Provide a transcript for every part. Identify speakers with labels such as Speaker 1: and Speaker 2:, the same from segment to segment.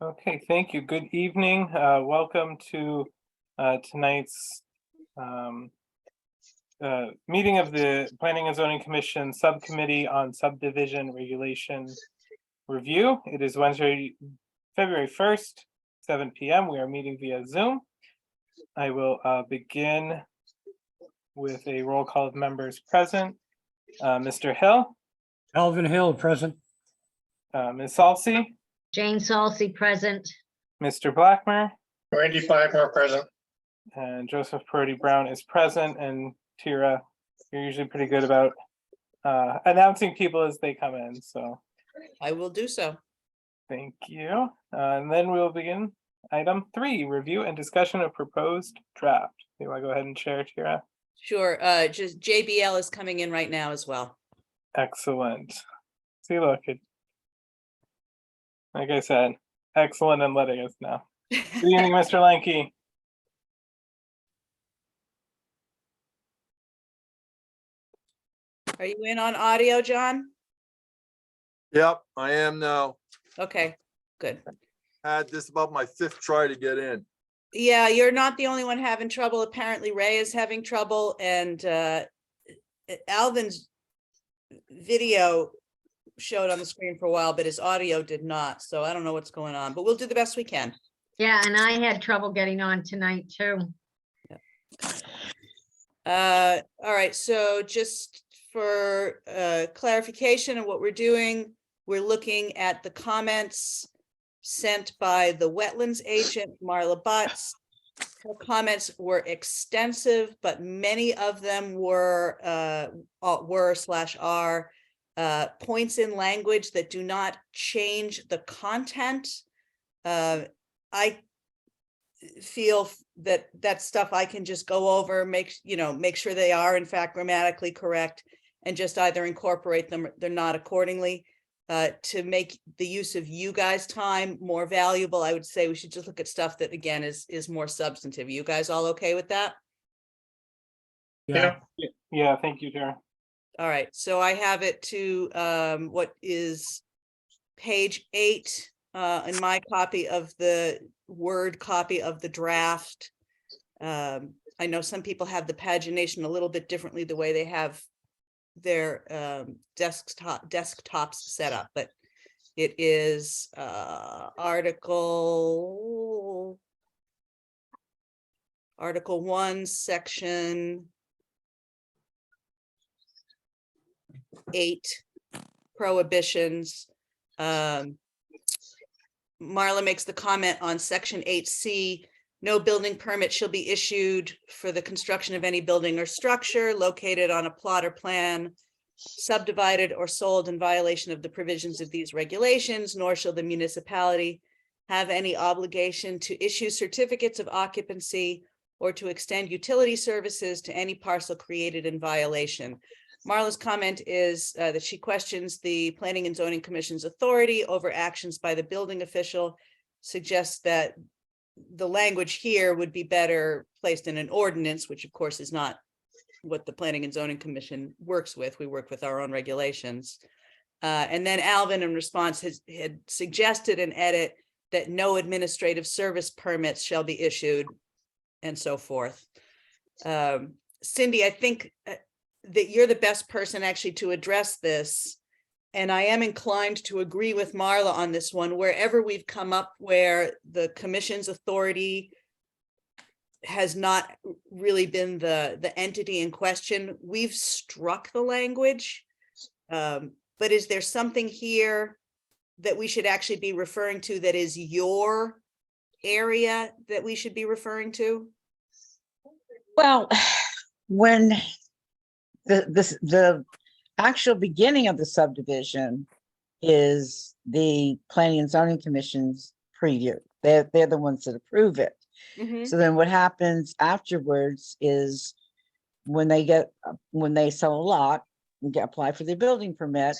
Speaker 1: Okay, thank you. Good evening. Welcome to tonight's meeting of the Planning and Zoning Commission Subcommittee on Subdivision Regulation Review. It is Wednesday, February 1st, 7 p.m. We are meeting via Zoom. I will begin with a roll call of members present. Mr. Hill.
Speaker 2: Alvin Hill, present.
Speaker 1: Ms. Salcy.
Speaker 3: Jane Salcy, present.
Speaker 1: Mr. Blackmer.
Speaker 4: Randy Blackmer, present.
Speaker 1: And Joseph Purdy Brown is present. And Tira, you're usually pretty good about announcing people as they come in. So
Speaker 5: I will do so.
Speaker 1: thank you. And then we'll begin item 3, review and discussion of proposed draft. You want to go ahead and share, Tira?
Speaker 5: Sure. Just JBL is coming in right now as well.
Speaker 1: Excellent. See, look, like I said, excellent in letting us know. Good evening, Mr. Lanke.
Speaker 5: Are you in on audio, John?
Speaker 6: Yep, I am now.
Speaker 5: Okay, good.
Speaker 6: Had this about my 5th try to get in.
Speaker 5: Yeah, you're not the only one having trouble. Apparently Ray is having trouble, and Alvin's video showed on the screen for a while, but his audio did not. So I don't know what's going on, but we'll do the best we can.
Speaker 3: Yeah, and I had trouble getting on tonight too.
Speaker 5: All right, so just for clarification of what we're doing, we're looking at the comments sent by the wetlands agent, Marla Butts. Her comments were extensive, but many of them were /are points in language that do not change the content. I feel that stuff I can just go over, make sure they are in fact grammatically correct, and just either incorporate them or they're not accordingly. To make the use of you guys' time more valuable, I would say we should just look at stuff that again is more substantive. You guys all okay with that?
Speaker 4: Yeah.
Speaker 1: Yeah, thank you, Tara.
Speaker 5: All right, so I have it to what is page 8 in my copy of the Word copy of the draft. I know some people have the pagination a little bit differently, the way they have their desktops set up, but it is article 1, section 8, prohibitions. Marla makes the comment on section 8C, no building permit shall be issued for the construction of any building or structure located on a plot or plan subdivided or sold in violation of the provisions of these regulations, nor shall the municipality have any obligation to issue certificates of occupancy or to extend utility services to any parcel created in violation. Marla's comment is that she questions the Planning and Zoning Commission's authority over actions by the building official, suggests that the language here would be better placed in an ordinance, which of course is not what the Planning and Zoning Commission works with. We work with our own regulations. And then Alvin, in response, had suggested an edit that no administrative service permits shall be issued, and so forth. Cindy, I think that you're the best person actually to address this. And I am inclined to agree with Marla on this one. Wherever we've come up where the commission's authority has not really been the entity in question, we've struck the language. But is there something here that we should actually be referring to that is your area that we should be referring to?
Speaker 7: Well, when the actual beginning of the subdivision is the Planning and Zoning Commission's preview. They're the ones that approve it.
Speaker 5: Mm-hmm.
Speaker 7: So then what happens afterwards is when they sell a lot and apply for the building permit,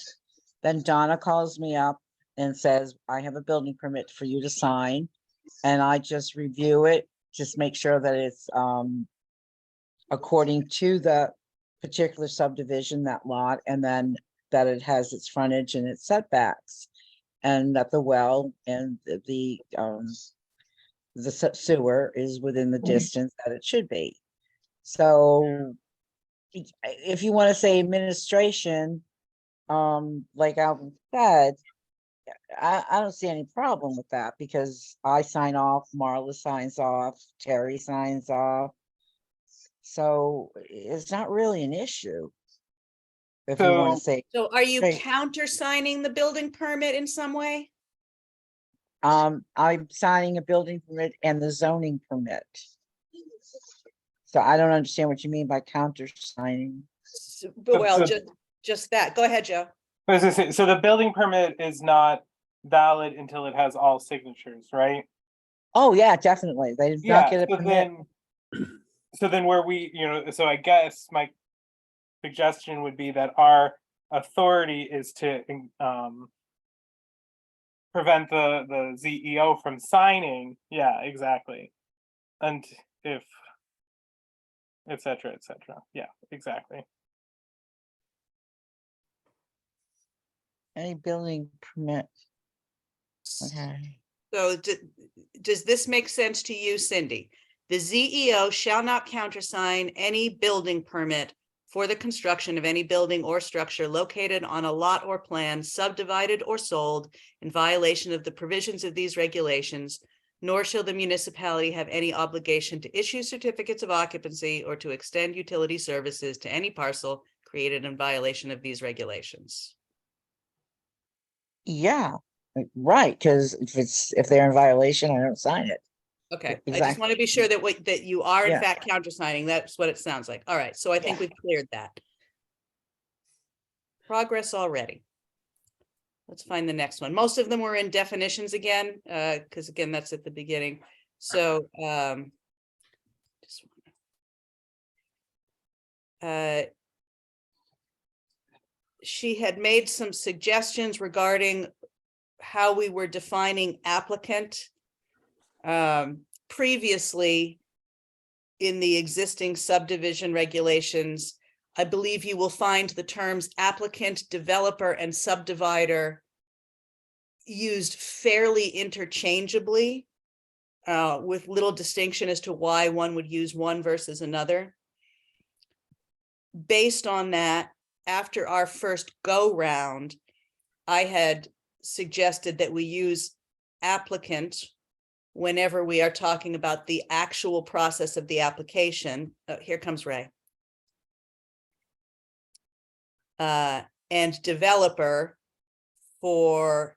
Speaker 7: then Donna calls me up and says, I have a building permit for you to sign. And I just review it, just make sure that it's according to the particular subdivision, that lot, and then that it has its frontage and its setbacks. and that the well and the sewer is within the distance that it should be. So if you want to say administration, like Alvin said, I don't see any problem with that because I sign off, Marla signs off, Terry signs off. So it's not really an issue. If you want to
Speaker 1: So-
Speaker 7: say,
Speaker 5: So are you
Speaker 7: Right.
Speaker 5: countersigning the building permit in some way?
Speaker 7: I'm signing a building permit and the zoning permit. So I don't understand what you mean by countersigning.
Speaker 5: Well,
Speaker 1: so-
Speaker 5: just that. Go ahead, Joe.
Speaker 1: I was gonna say, so the building permit is not valid until it has all signatures, right?
Speaker 7: Oh, yeah, definitely. They did
Speaker 1: Yeah,
Speaker 7: not get a
Speaker 1: so
Speaker 7: permit.
Speaker 1: then where we, so I guess my suggestion would be that our authority is to prevent the ZEO from signing, yeah, exactly. And if et cetera, yeah, exactly.
Speaker 7: Any building permit. Okay.
Speaker 5: So does this make sense to you, Cindy? The ZEO shall not countersign any building permit for the construction of any building or structure located on a lot or plan subdivided or sold in violation of the provisions of these regulations, nor shall the municipality have any obligation to issue certificates of occupancy or to extend utility services to any parcel created in violation of these regulations.
Speaker 7: Yeah, right, because if they're in violation, I don't sign it.
Speaker 5: Okay, I just
Speaker 7: Exactly.
Speaker 5: want to be sure that that you are in
Speaker 7: Yeah.
Speaker 5: fact countersigning. That's what it sounds like. All right, so I think
Speaker 7: Yeah.
Speaker 5: we've cleared that. Progress already. Let's find the next one. Most of them were in definitions again, because again, that's at the beginning. So just she had made some suggestions regarding how we were defining applicant. Previously, in the existing subdivision regulations, I believe you will find the terms applicant, developer, and subdivider used fairly interchangeably, with little distinction as to why one would use one versus another. Based on that, after our first go round, I had suggested that we use applicant whenever we are talking about the actual process of the application. Here comes Ray. And developer for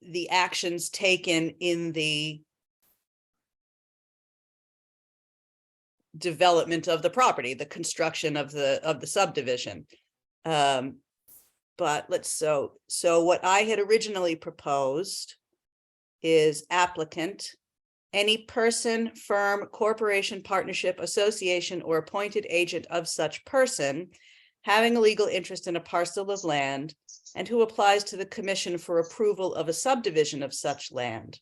Speaker 5: the actions taken in the development of the property, the construction of the subdivision. But so what I had originally proposed is applicant, any person, firm, corporation, partnership, association, or appointed agent of such person having a legal interest in a parcel of land and who applies to the commission for approval of a subdivision of such land.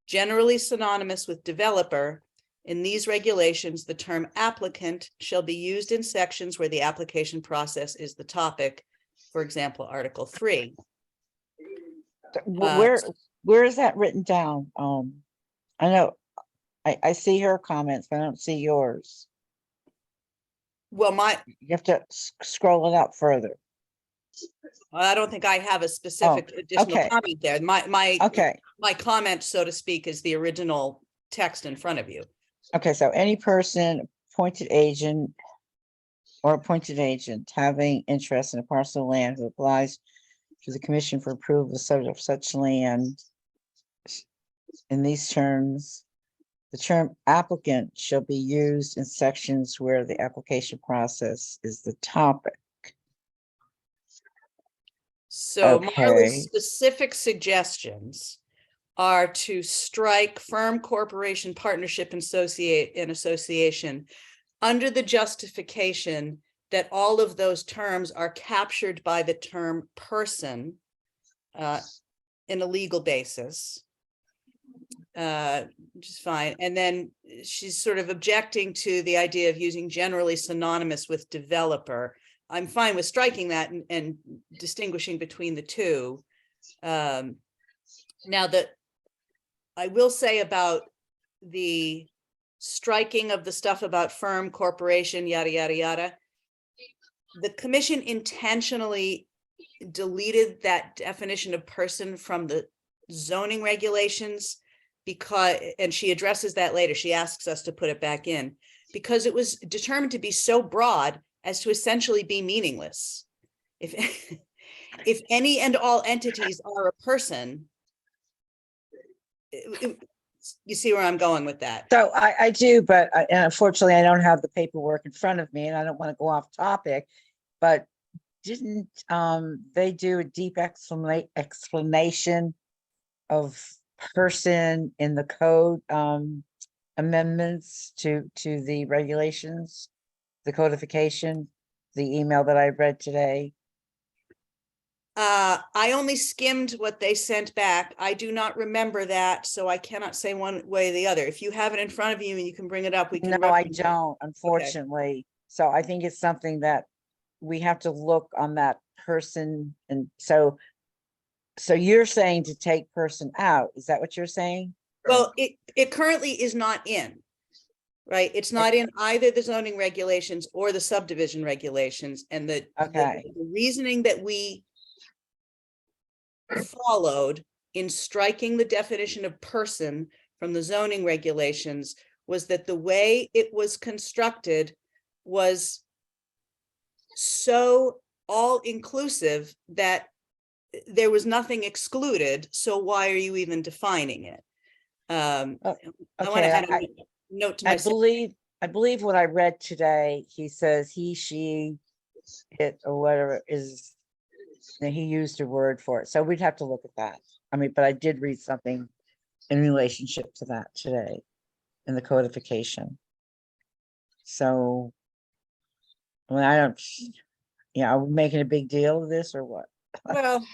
Speaker 5: Generally synonymous with developer, in these regulations, the term applicant shall be used in sections where the application process is the topic. For example, Article 3.
Speaker 7: Where is that written down? I know, I see her comments, but I don't see yours.
Speaker 5: Well,
Speaker 7: You have to scroll it up further.
Speaker 5: I don't think I have a specific additional
Speaker 7: okay.
Speaker 5: comment there.
Speaker 7: Okay,
Speaker 5: My comment, so to speak, is the original text in front of you.
Speaker 7: okay, so any person, appointed agent or appointed agent having interest in a parcel of land who applies to the commission for approval of the subject of such land. In these terms, the term applicant shall be used in sections where the application process is the topic.
Speaker 5: So
Speaker 7: Okay.
Speaker 5: Marla's specific suggestions are to strike firm, corporation, partnership, and association under the justification that all of those terms are captured by the term person in a legal basis. Which is fine. And then she's sort of objecting to the idea of using generally synonymous with developer. I'm fine with striking that and distinguishing between the two. Now I will say about the striking of the stuff about firm, corporation, yada, yada, yada. The commission intentionally deleted that definition of person from the zoning regulations because, and she addresses that later, she asks us to put it back in, because it was determined to be so broad as to essentially be meaningless. If any and all entities are a person, you see where I'm going with that?
Speaker 7: So I do, but and unfortunately, I don't have the paperwork in front of me and I don't want to go off topic, but didn't they do a deep explanation of person in the code amendments to the regulations, the codification, the email that I read today?
Speaker 5: I only skimmed what they sent back. I do not remember that, so I cannot say one way or the other. If you have it in front of you and you can bring it up, we can.
Speaker 7: No, I
Speaker 5: reference it.
Speaker 7: don't, unfortunately. So I think it's something that we have to look on that person. And so you're saying to take person out, is that what you're saying?
Speaker 5: Well, it currently is not in, right? It's not in either the zoning regulations or the subdivision regulations, and the reasoning that we followed in striking the definition of person from the zoning regulations was that the way it was constructed was so all-inclusive that there was nothing excluded. So why are you even defining it? I want to add a note to myself.
Speaker 7: I believe what I read today, he says he, she, it, or whatever is, and he used a word for it. So we'd have to look at that. I mean, but I did read something in relationship to that today in the codification. So, well, I don't, yeah, are we making a big deal of this or what?
Speaker 5: Well,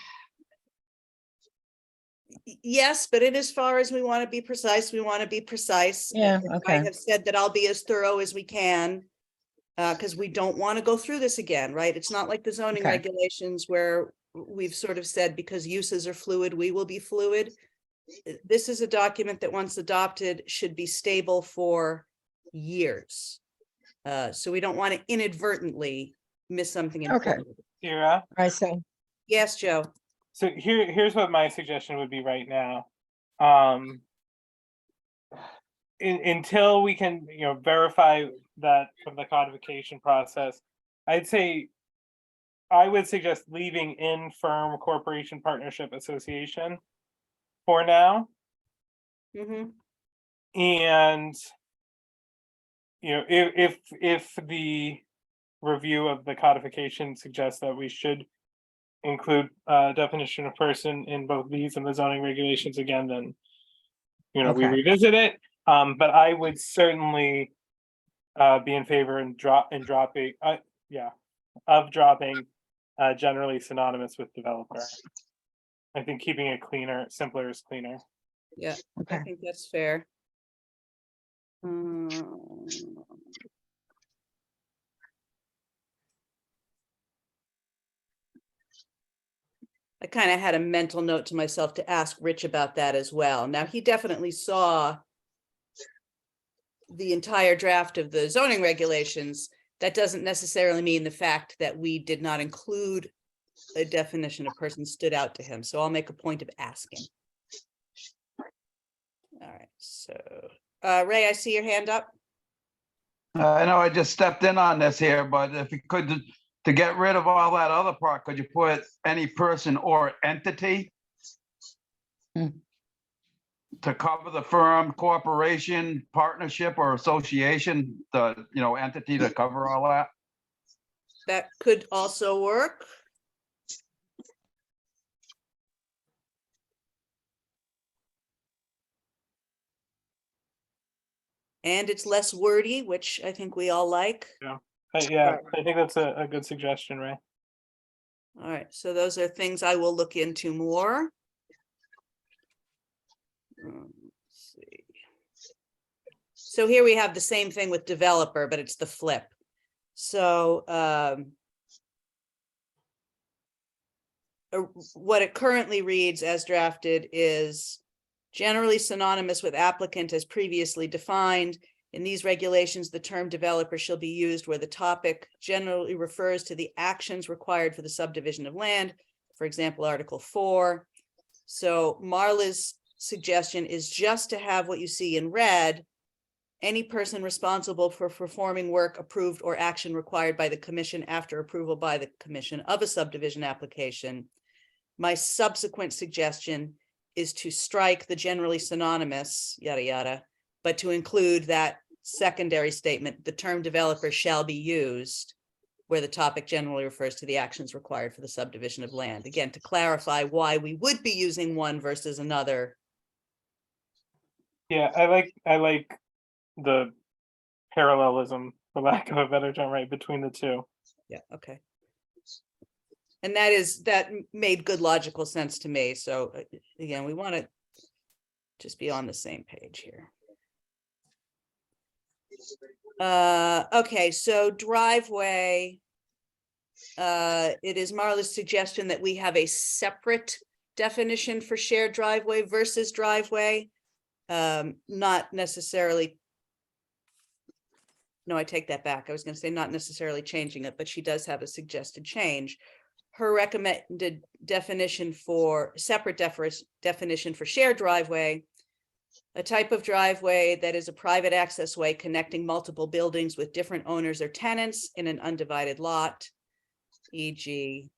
Speaker 5: yes, but in as far as we want to be precise, we want to be precise.
Speaker 7: Yeah,
Speaker 5: And
Speaker 7: okay.
Speaker 5: I have said that I'll be as thorough as we can, because we don't want to go through this again, right? It's not like the zoning
Speaker 7: Okay.
Speaker 5: regulations where we've sort of said because uses are fluid, we will be fluid. This is a document that once adopted should be stable for years. So we don't want to inadvertently miss something important.
Speaker 1: Kira?
Speaker 7: I say,
Speaker 5: Yes, Joe.
Speaker 1: So here's what my suggestion would be right now. Until we can, verify that from the codification process, I would suggest leaving in firm, corporation, partnership, association for now.
Speaker 5: Mhm.
Speaker 1: And if the review of the codification suggests that we should include definition of person in both these and the zoning regulations again, then we
Speaker 7: Okay.
Speaker 1: revisit it. But I would certainly be in favor of dropping generally synonymous with developer. I think keeping it cleaner, simpler is cleaner.
Speaker 5: Yeah, I
Speaker 7: okay.
Speaker 5: think that's fair. I kind of had a mental note to myself to ask Rich about that as well. Now, he definitely saw the entire draft of the zoning regulations. That doesn't necessarily mean the fact that we did not include a definition of person stood out to him. So I'll make a point of asking. All right, so Ray, I see your hand up.
Speaker 8: I know I just stepped in on this here, but if you could, to get rid of all that other part, could you put any person or entity? To cover the firm, corporation, partnership, or association, the, entity to cover all that?
Speaker 5: That could also work. And it's less wordy, which I think we all like.
Speaker 1: Yeah, I think that's a good suggestion, Ray.
Speaker 5: All right, so those are things I will look into more. Let's see. So here we have the same thing with developer, but it's the flip. So what it currently reads as drafted is generally synonymous with applicant as previously defined. In these regulations, the term developer shall be used where the topic generally refers to the actions required for the subdivision of land. For example, Article 4. So Marla's suggestion is just to have what you see in red. Any person responsible for performing work approved or action required by the commission after approval by the commission of a subdivision application. My subsequent suggestion is to strike the generally synonymous, yada, yada, but to include that secondary statement, the term developer shall be used where the topic generally refers to the actions required for the subdivision of land. Again, to clarify why we would be using one versus another.
Speaker 1: Yeah, I like the parallelism, for lack of a better term, right, between the two.
Speaker 5: Yeah, okay. And that made good logical sense to me. So again, we want to just be on the same page here. Okay, so driveway. It is Marla's suggestion that we have a separate definition for shared driveway versus driveway. Not necessarily. No, I take that back. I was going to say not necessarily changing it, but she does have a suggested change. Her recommended definition for separate definition for shared driveway, a type of driveway that is a private access way connecting multiple buildings with different owners or tenants in an undivided lot, e.g.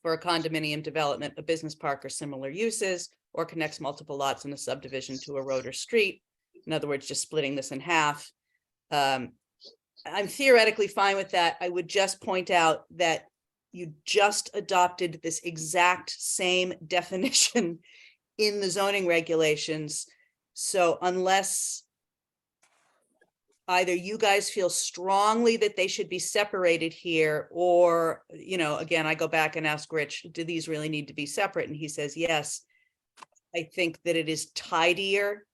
Speaker 5: for a condominium development, a business park or similar uses, or connects multiple lots in a subdivision to a road or street. In other words, just splitting this in half. I'm theoretically fine with that. I would just point out that you just adopted this exact same definition in the zoning regulations. So unless either you guys feel strongly that they should be separated here, or, you know, again, I go back and ask Rich, do these really need to be separate? And he says, yes. I think that it is tidier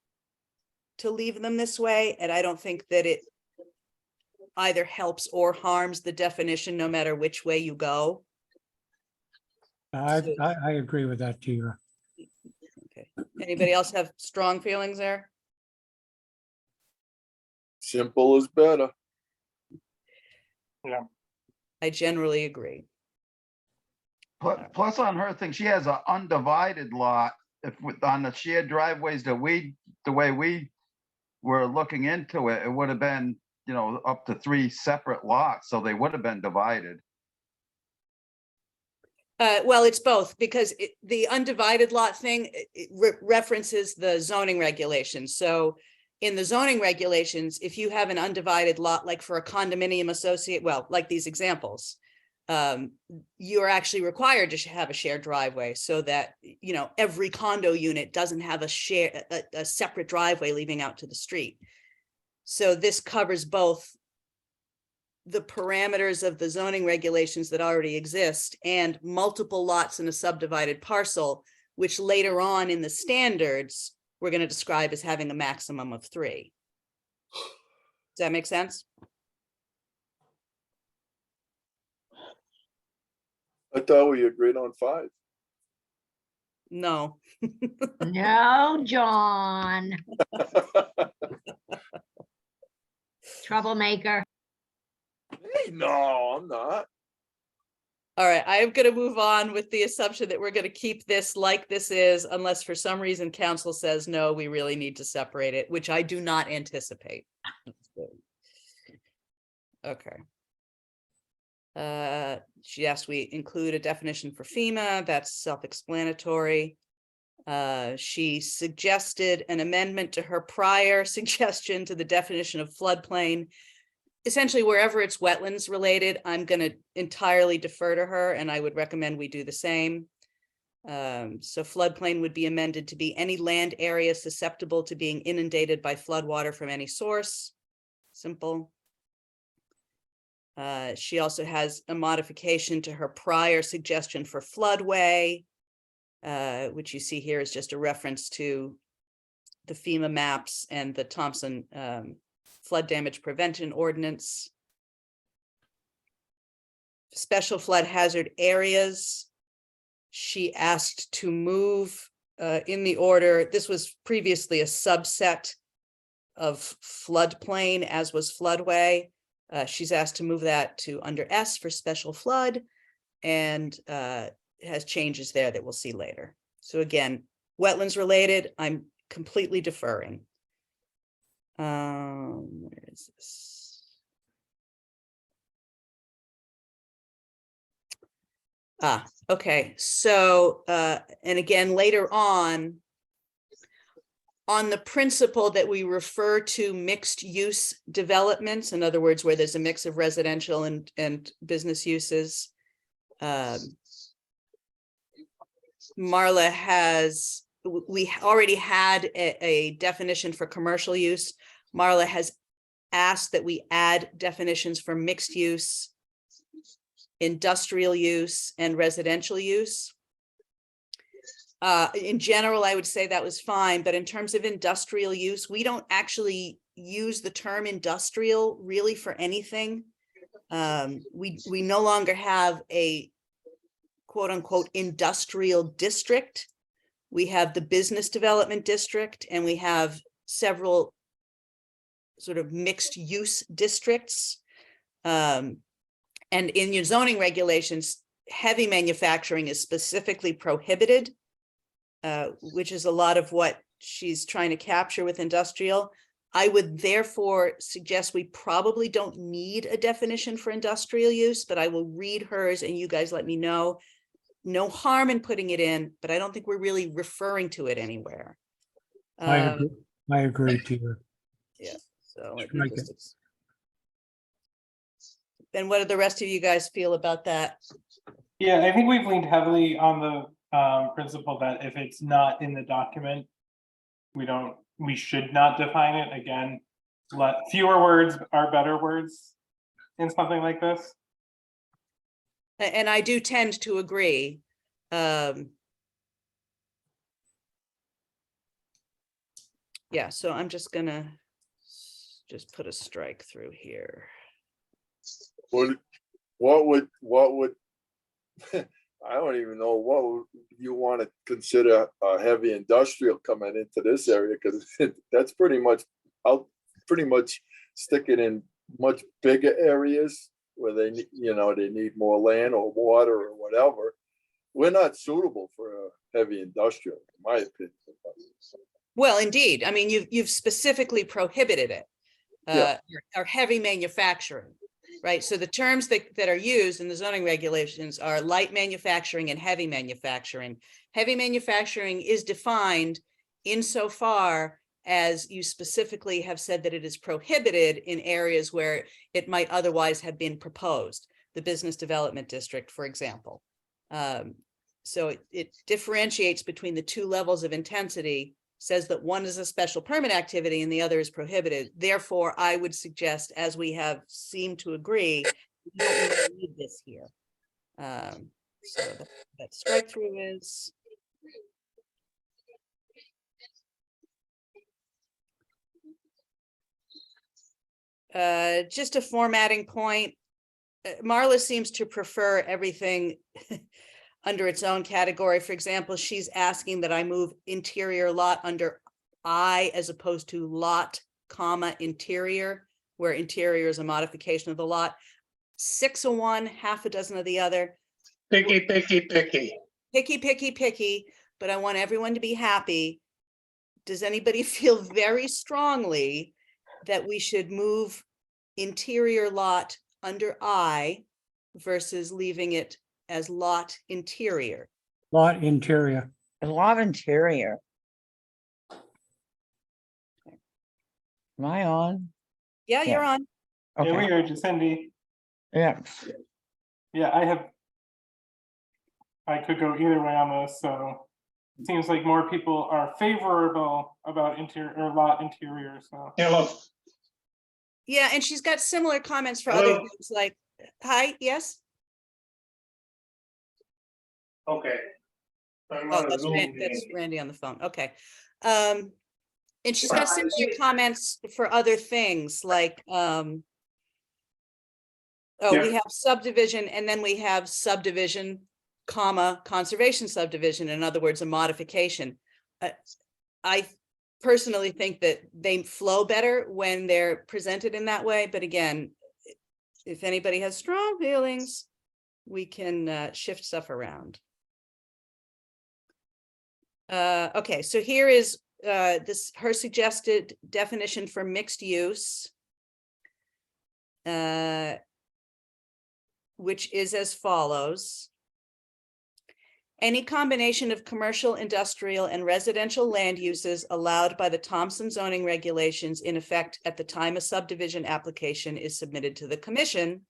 Speaker 5: to leave them this way. And I don't think that it either helps or harms the definition, no matter which way you go.
Speaker 2: I agree with that, Tiva.
Speaker 5: Okay. Anybody else have strong feelings there?
Speaker 6: Simple is better.
Speaker 5: I generally agree.
Speaker 8: Plus on her thing, she has an undivided lot. If on the shared driveways the way we were looking into it, it would have been, you know, up to 3 separate lots, so they would have been divided.
Speaker 5: Well, it's both, because the undivided lot thing references the zoning regulations. So in the zoning regulations, if you have an undivided lot, like for a condominium associate, well, like these examples, you're actually required to have a shared driveway so that, you know, every condo unit doesn't have a separate driveway leading out to the street. So this covers both the parameters of the zoning regulations that already exist and multiple lots in a subdivided parcel, which later on in the standards, we're going to describe as having a maximum of 3. Does that make sense?
Speaker 6: I thought we agreed on 5.
Speaker 5: No.
Speaker 3: No, John, troublemaker.
Speaker 6: Hey, no, I'm not.
Speaker 5: All right, I am going to move on with the assumption that we're going to keep this like this is, unless for some reason council says, no, we really need to separate it, which I do not anticipate. Okay. She asked we include a definition for FEMA. That's self-explanatory. She suggested an amendment to her prior suggestion to the definition of floodplain. Essentially, wherever it's wetlands related, I'm going to entirely defer to her, and I would recommend we do the same. So floodplain would be amended to be any land area susceptible to being inundated by floodwater from any source. Simple. She also has a modification to her prior suggestion for floodway, which you see here is just a reference to the FEMA maps and the Thompson flood damage prevention ordinance. Special flood hazard areas. She asked to move in the order, this was previously a subset of floodplain, as was floodway. She's asked to move that to under S for special flood, and has changes there that we'll see later. So again, wetlands related, I'm completely deferring. Where is this? Okay, so and again, later on the principle that we refer to mixed use developments, in other words, where there's a mix of residential and business uses. Marla has, we already had a definition for commercial use. Marla has asked that we add definitions for mixed use, industrial use, and residential use. In general, I would say that was fine, but in terms of industrial use, we don't actually use the term industrial really for anything. We no longer have a quote unquote industrial district. We have the business development district, and we have several sort of mixed use districts. And in your zoning regulations, heavy manufacturing is specifically prohibited, which is a lot of what she's trying to capture with industrial. I would therefore suggest we probably don't need a definition for industrial use, but I will read hers and you guys let me know. No harm in putting it in, but I don't think we're really referring to it anywhere.
Speaker 2: I agree to you.
Speaker 5: Yeah, so let me
Speaker 2: Strike
Speaker 5: just. Then what do the rest of you guys feel about that?
Speaker 1: Yeah, I think we've leaned heavily on the principle that if it's not in the document, we should not define it. Again, fewer words are better words in something like this.
Speaker 5: And I do tend to agree. Yeah, so I'm just gonna just put a strike through here.
Speaker 6: What would, I don't even know what would you want to consider a heavy industrial coming into this area, because that's pretty much, I'll pretty much stick it in much bigger areas where they need, they need more land or water or whatever. We're not suitable for a heavy industrial, in my opinion.
Speaker 5: Well, indeed. I mean, you've specifically prohibited it,
Speaker 6: Yeah.
Speaker 5: or heavy manufacturing, right? So the terms that are used in the zoning regulations are light manufacturing and heavy manufacturing. Heavy manufacturing is defined insofar as you specifically have said that it is prohibited in areas where it might otherwise have been proposed, the business development district, for example. So it differentiates between the two levels of intensity, says that one is a special permit activity and the other is prohibited. Therefore, I would suggest, as we have seemed to agree, we don't really need this here. So that strike through is. Just a formatting point. Marla seems to prefer everything under its own category. For example, she's asking that I move interior lot under I as opposed to lot, comma, interior, where interior is a modification of the lot. 6 of one, half a dozen of the other.
Speaker 4: Picky.
Speaker 5: Picky, but I want everyone to be happy. Does anybody feel very strongly that we should move interior lot under I versus leaving it as lot interior?
Speaker 2: Lot interior.
Speaker 7: A lot interior. Am I on?
Speaker 5: Yeah, you're
Speaker 7: Yeah.
Speaker 5: on.
Speaker 1: Yeah, we
Speaker 7: Okay,
Speaker 1: heard you, Cindy.
Speaker 7: yeah.
Speaker 1: Yeah, I could go either way on this, so it seems like more people are favorable about interior or lot interior, so.
Speaker 4: Hello.
Speaker 5: Yeah, and she's got similar comments for other
Speaker 4: Hello.
Speaker 5: things like, hi, yes?
Speaker 4: Okay. I'm
Speaker 5: Oh,
Speaker 4: on a
Speaker 5: that's
Speaker 4: Zoom
Speaker 5: that's
Speaker 4: meeting.
Speaker 5: Randy on the phone. Okay. And she's got similar comments for other things like, oh, we
Speaker 4: Yeah.
Speaker 5: have subdivision and then we have subdivision. comma, conservation subdivision, in other words, a modification. I personally think that they flow better when they're presented in that way, but again, if anybody has strong feelings, we can shift stuff around. Okay, so here is her suggested definition for mixed use, which is as follows. Any combination of commercial, industrial, and residential land uses allowed by the Thompson zoning regulations in effect at the time a subdivision application is submitted to the commission,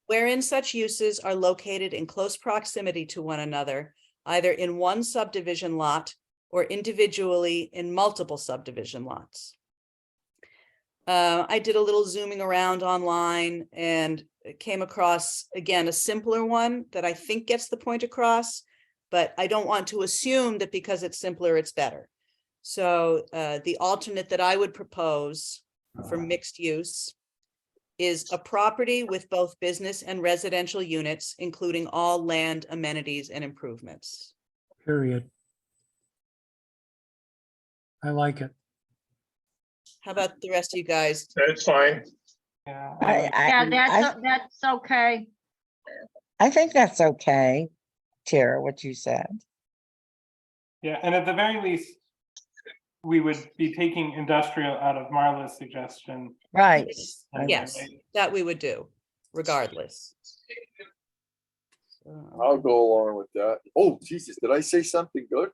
Speaker 5: wherein such uses are located in close proximity to one another, either in one subdivision lot or individually in multiple subdivision lots. I did a little zooming around online and came across, again, a simpler one that I think gets the point across, but I don't want to assume that because it's simpler, it's better. So the alternate that I would propose for mixed use is a property with both business and residential units, including all land amenities and improvements.
Speaker 2: Period. I like it.
Speaker 5: How about the rest of you guys?
Speaker 4: That's fine.
Speaker 1: Yeah.
Speaker 3: Yeah, that's okay.
Speaker 7: I think that's okay, Tara, what you said.
Speaker 1: Yeah, and at the very least, we would be taking industrial out of Marla's suggestion.
Speaker 7: Right.
Speaker 1: anyway,
Speaker 5: Yes,
Speaker 1: right?
Speaker 5: that we would do regardless.
Speaker 6: I'll go along with that. Oh, Jesus, did I say something good?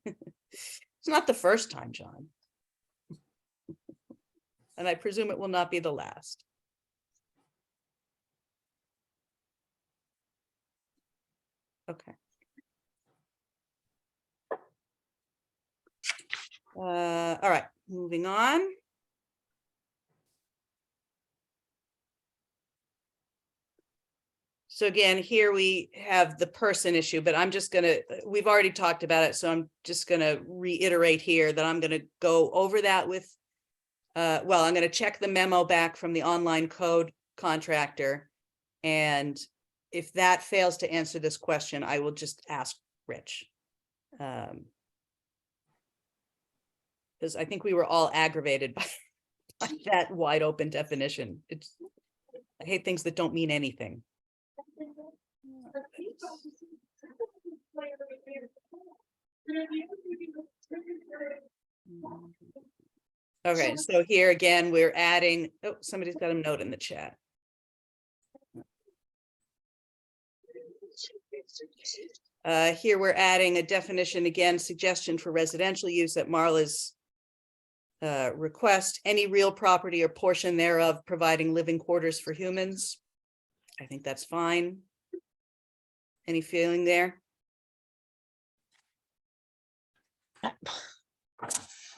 Speaker 5: It's not the first time, John. And I presume it will not be the last. Okay. All right, moving on. So again, here we have the person issue, but I'm just gonna, we've already talked about it, so I'm just gonna reiterate here that I'm gonna go over that with, well, I'm gonna check the memo back from the online code contractor. And if that fails to answer this question, I will just ask Rich. Because I think we were all aggravated by that wide open definition. I hate things that don't mean anything. Okay, so here again, we're adding, oh, somebody's got a note in the chat. Here we're adding a definition again, suggestion for residential use at Marla's request, any real property or portion thereof providing living quarters for humans. I think that's fine. Any feeling there?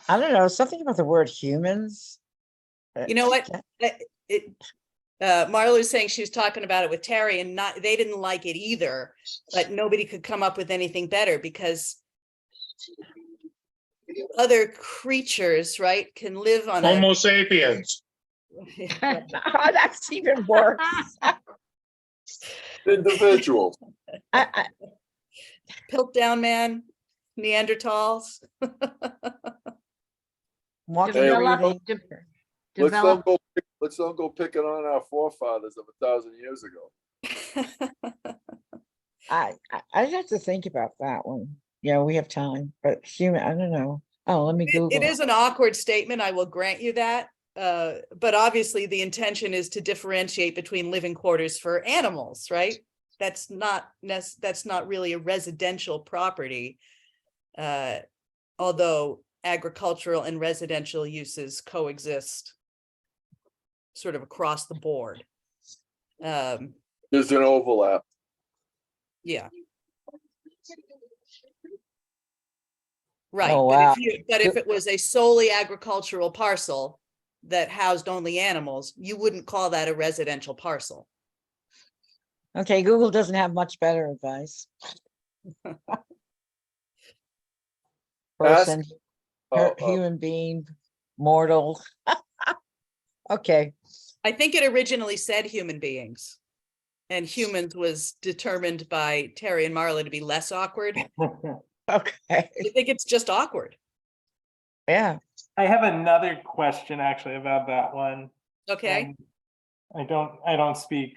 Speaker 7: I don't know, something about the word humans.
Speaker 5: You know what? Marla was saying she was talking about it with Terry and they didn't like it either, but nobody could come up with anything better because other creatures, right, can live on
Speaker 4: Homo sapiens.
Speaker 7: Oh, that's even worse.
Speaker 6: Individuals.
Speaker 5: Piltdown man, Neanderthals.
Speaker 7: Walking,
Speaker 3: Develop,
Speaker 7: breathing.
Speaker 3: develop.
Speaker 6: Let's not go picking on our forefathers of 1,000 years ago.
Speaker 7: I have to think about that one. Yeah, we have time, but human, I don't know. Oh, let me Google.
Speaker 5: It is an awkward statement, I will grant you that. But obviously the intention is to differentiate between living quarters for animals, right? That's not really a residential property. Although agricultural and residential uses coexist sort of across the board.
Speaker 6: There's an overlap.
Speaker 5: Yeah. Right,
Speaker 7: Oh,
Speaker 5: but
Speaker 7: wow.
Speaker 5: if it was a solely agricultural parcel that housed only animals, you wouldn't call that a residential parcel.
Speaker 7: Okay, Google doesn't have much better advice. Person, human being, mortal. Okay,
Speaker 5: I think it originally said human beings. and humans was determined by Terry and Marla to be less awkward.
Speaker 7: Okay,
Speaker 5: I think it's just awkward.
Speaker 7: yeah.
Speaker 1: I have another question actually about that one.
Speaker 5: Okay,
Speaker 1: I don't speak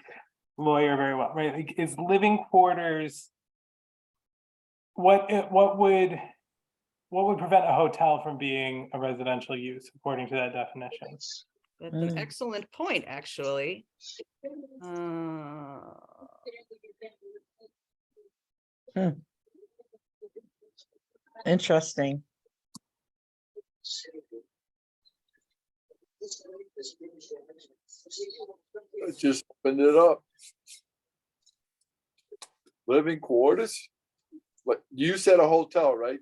Speaker 1: lawyer very well, right? Like, is living quarters, what would prevent a hotel from being a residential use according to that definition?
Speaker 5: that's an
Speaker 7: Mm.
Speaker 5: excellent point, actually.
Speaker 7: Interesting.
Speaker 6: Let's just open it up. Living quarters? But you said a hotel, right?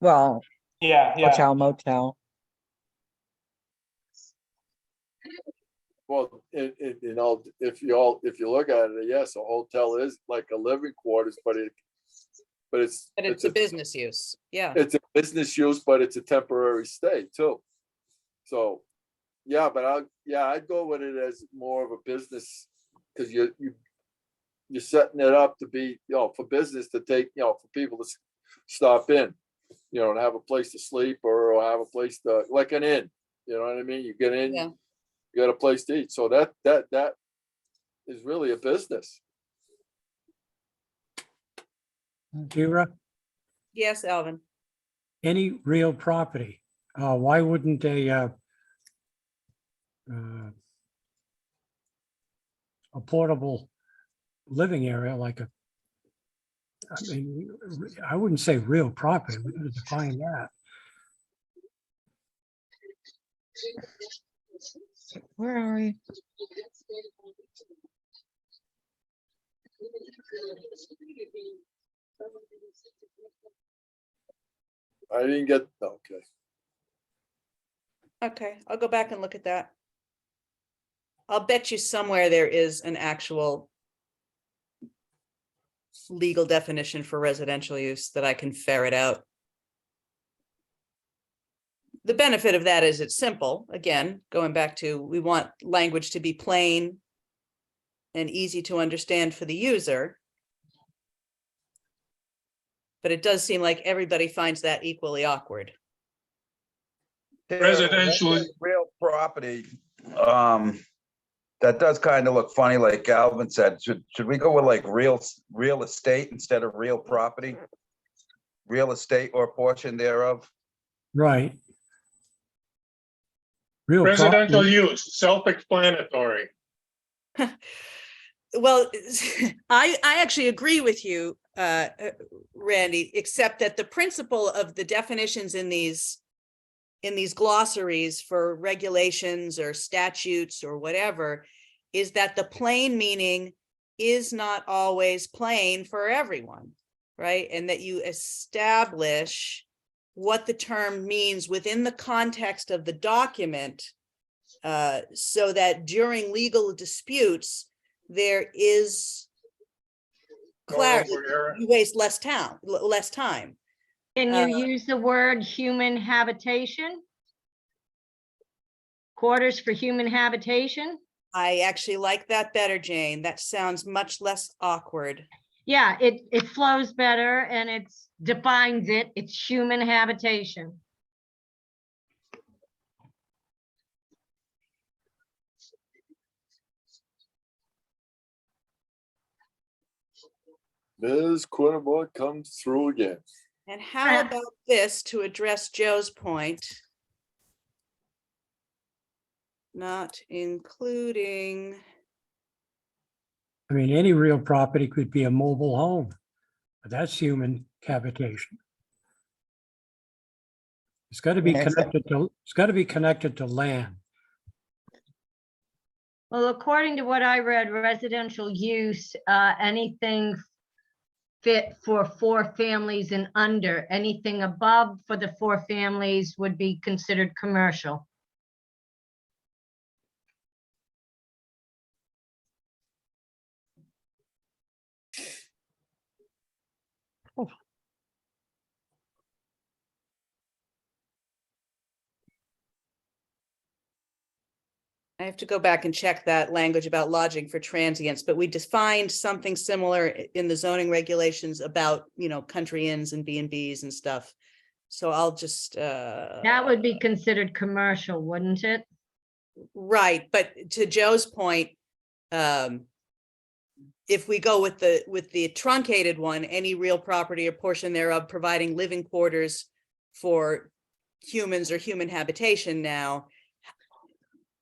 Speaker 7: Well,
Speaker 1: Yeah,
Speaker 7: hotel, motel.
Speaker 6: Well, you know, if you look at it, yes, a hotel is like a living quarters, but it's
Speaker 5: But it's a business use, yeah.
Speaker 6: it's a business use, but it's a temporary stay too. So, yeah, but I'd go with it as more of a business, because you're setting it up to be, you know, for business to take, you know, for people to stop in, you know, and have a place to sleep or have a place to, like an inn, you know what I mean? You get in,
Speaker 5: Yeah.
Speaker 6: you got a place to eat. So that is really a business.
Speaker 2: Kira,
Speaker 5: Yes, Alvin.
Speaker 2: any real property, why wouldn't a portable living area like I wouldn't say real property, we gotta define that.
Speaker 7: Where are we?
Speaker 6: I didn't get, okay.
Speaker 5: Okay, I'll go back and look at that. I'll bet you somewhere there is an actual legal definition for residential use that I can ferret out. The benefit of that is it's simple. Again, going back to, we want language to be plain and easy to understand for the user. But it does seem like everybody finds that equally awkward.
Speaker 4: Residential-
Speaker 8: Real property, that does kind of look funny, like Alvin said. Should we go with like real estate instead of real property? Real estate or portion thereof?
Speaker 2: Right. Real
Speaker 4: Residential
Speaker 2: property,
Speaker 4: use, self-explanatory.
Speaker 5: Well, I actually agree with you, Randy, except that the principle of the definitions in these glossaries for regulations or statutes or whatever is that the plain meaning is not always plain for everyone, right? And that you establish what the term means within the context of the document, so that during legal disputes, there is clarity.
Speaker 4: No error.
Speaker 5: You waste less time.
Speaker 3: Can
Speaker 5: Uh,
Speaker 3: you use the word human habitation? Quarters for human habitation?
Speaker 5: I actually like that better, Jane. That sounds much less awkward.
Speaker 3: Yeah, it flows better and it's defines it. It's human habitation.
Speaker 6: Ms. Quinnebot comes through again.
Speaker 5: And how about this to address Joe's point? Not including,
Speaker 2: I mean, any real property could be a mobile home, but that's human habitation. It's got to be
Speaker 7: Yes.
Speaker 2: connected to land.
Speaker 3: Well, according to what I read, residential use, anything fit for 4 families and under, anything above for the 4 families would be considered commercial.
Speaker 5: I have to go back and check that language about lodging for transients, but we defined something similar in the zoning regulations about, country inns and B&Bs and stuff. So I'll just,
Speaker 3: That would be considered commercial, wouldn't it?
Speaker 5: right, but to Joe's point, if we go with the truncated one, any real property or portion thereof providing living quarters for humans or human habitation now,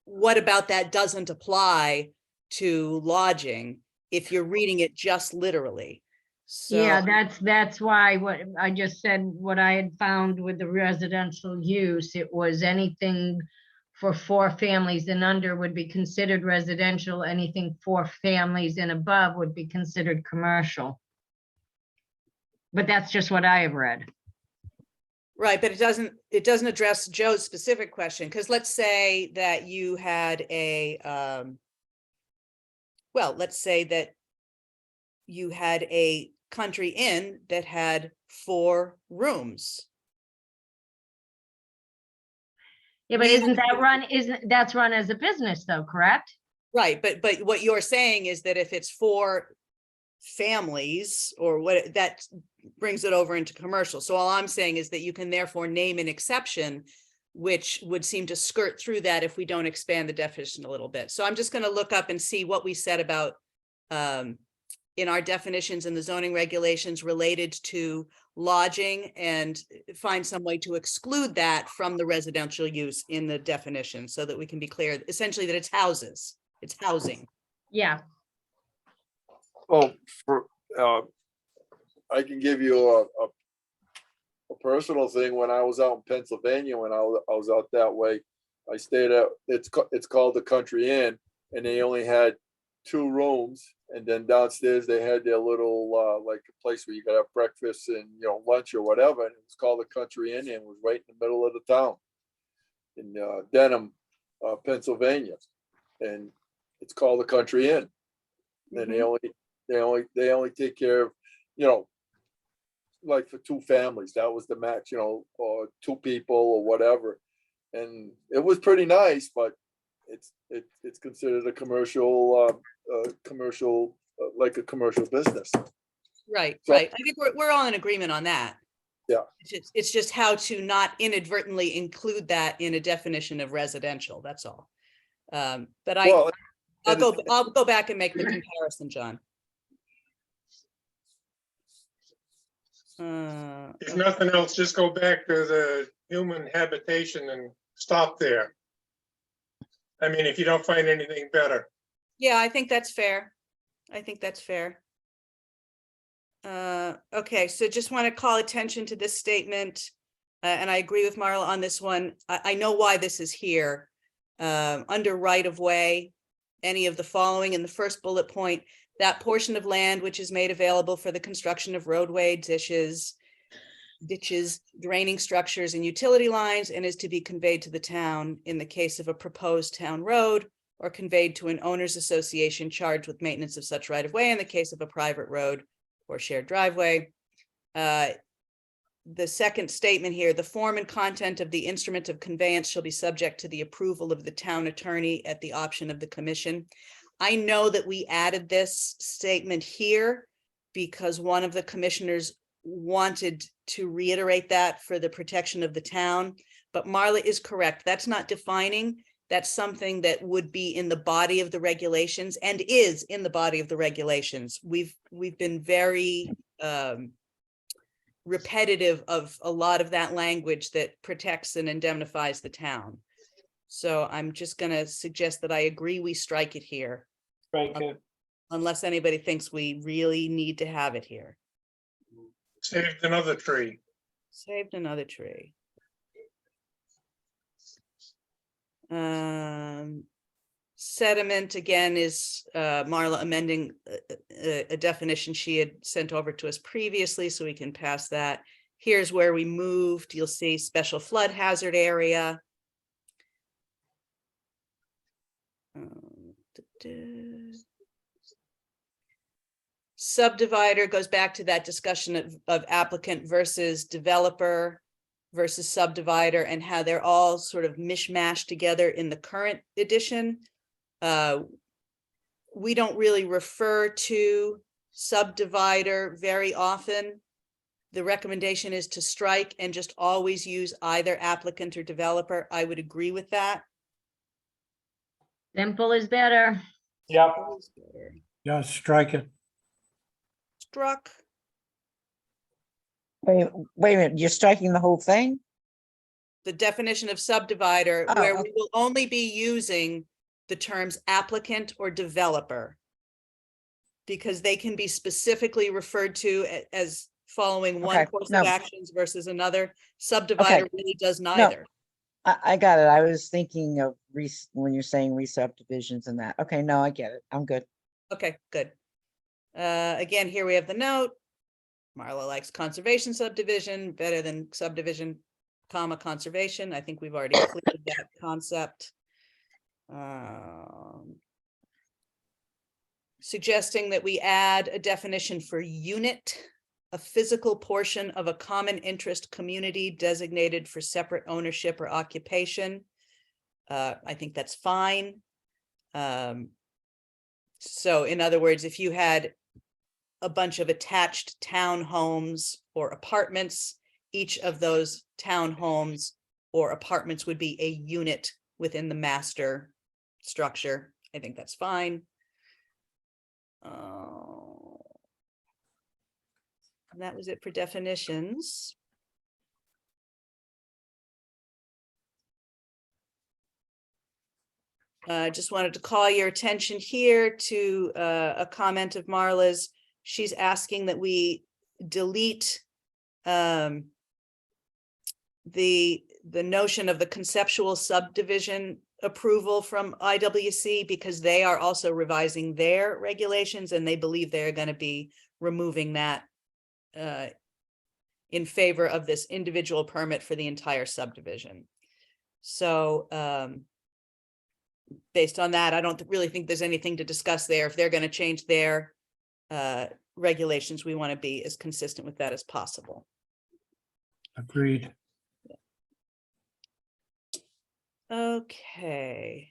Speaker 5: what about that doesn't apply to lodging if you're reading it just literally? So,
Speaker 3: Yeah, that's why what I just said, what I had found with the residential use, it was anything for 4 families and under would be considered residential, anything 4 families and above would be considered commercial. But that's just what I have read.
Speaker 5: right, but it doesn't address Joe's specific question, because let's say that you had let's say that you had a country inn that had 4 rooms.
Speaker 3: Yeah, but that's run as a business though, correct?
Speaker 5: Right, but what you're saying is that if it's 4 families or what, that brings it over into commercial. So all I'm saying is that you can therefore name an exception, which would seem to skirt through that if we don't expand the definition a little bit. So I'm just going to look up and see what we said about in our definitions in the zoning regulations related to lodging and find some way to exclude that from the residential use in the definition so that we can be clear, essentially that it's houses, it's housing.
Speaker 3: Yeah,
Speaker 6: Oh, I can give you a personal thing. When I was out in Pennsylvania, when I was out that way, I stayed at, it's called the Country Inn, and they only had 2 rooms. And then downstairs they had their little like a place where you could have breakfast and lunch or whatever. And it was called the Country Inn, and it was right in the middle of the town in Denham, Pennsylvania, and it's called the Country Inn. And they only take care of, like for 2 families. That was the max, or 2 people or whatever. And it was pretty nice, but it's considered a commercial, like a commercial business.
Speaker 5: Right,
Speaker 6: So-
Speaker 5: right. I think we're all in agreement on that.
Speaker 6: Yeah.
Speaker 5: It's just how to not inadvertently include that in a definition of residential, that's all. But
Speaker 6: Well,
Speaker 5: I'll go back and make the comparison, John.
Speaker 4: If nothing else, just go back to the human habitation and stop there. I mean, if you don't find anything better.
Speaker 5: Yeah, I think that's fair. Okay, so just want to call attention to this statement. And I agree with Marla on this one. I know why this is here. Under right of way, any of the following in the first bullet point, that portion of land which is made available for the construction of roadway, ditches, draining structures and utility lines, and is to be conveyed to the town in the case of a proposed town road, or conveyed to an owners association charged with maintenance of such right of way in the case of a private road or shared driveway. The second statement here, the form and content of the instrument of conveyance shall be subject to the approval of the town attorney at the option of the commission. I know that we added this statement here because one of the commissioners wanted to reiterate that for the protection of the town, but Marla is correct. That's not defining. That's something that would be in the body of the regulations and is in the body of the regulations. We've been very repetitive of a lot of that language that protects and indemnifies the town. So I'm just going to suggest that I agree we strike it here.
Speaker 1: Right, good.
Speaker 5: Unless anybody thinks we really need to have it here.
Speaker 4: Saved another tree.
Speaker 5: Saved another tree. Sediment again is Marla amending a definition she had sent over to us previously, so we can pass that. Here's where we moved. You'll see special flood hazard area. Subdivider goes back to that discussion of applicant versus developer. versus subdivider and how they're all sort of mishmashed together in the current edition. We don't really refer to subdivider very often. The recommendation is to strike and just always use either applicant or developer. I would agree with that.
Speaker 3: Simple is better.
Speaker 1: Yep.
Speaker 2: Yeah, strike it.
Speaker 5: Struck.
Speaker 7: Wait a minute, you're striking the whole thing?
Speaker 5: The definition of subdivider,
Speaker 7: Oh,
Speaker 5: where
Speaker 7: okay.
Speaker 5: we will only be using the terms applicant or developer. Because they can be specifically referred to as following one
Speaker 7: Okay,
Speaker 5: course
Speaker 7: no.
Speaker 5: of actions versus another. Subdivider really does neither.
Speaker 7: I got it. I was thinking of when you're saying re-subdivisions and that. Okay, no, I get it. I'm good.
Speaker 5: Okay, good. Again, here we have the note. Marla likes conservation subdivision better than subdivision, comma, conservation. I think we've already cleared that concept. Suggesting that we add a definition for unit, a physical portion of a common interest community designated for separate ownership or occupation. I think that's fine. So in other words, if you had a bunch of attached townhomes or apartments, each of those townhomes or apartments would be a unit within the master structure. I think that's fine. And that was it for definitions. I just wanted to call your attention here to a comment of Marla's. She's asking that we delete the notion of the conceptual subdivision approval from IWC because they are also revising their regulations and they believe they're going to be removing that in favor of this individual permit for the entire subdivision. So based on that, I don't really think there's anything to discuss there. If they're going to change their regulations, we want to be as consistent with that as possible.
Speaker 2: Agreed.
Speaker 5: Okay.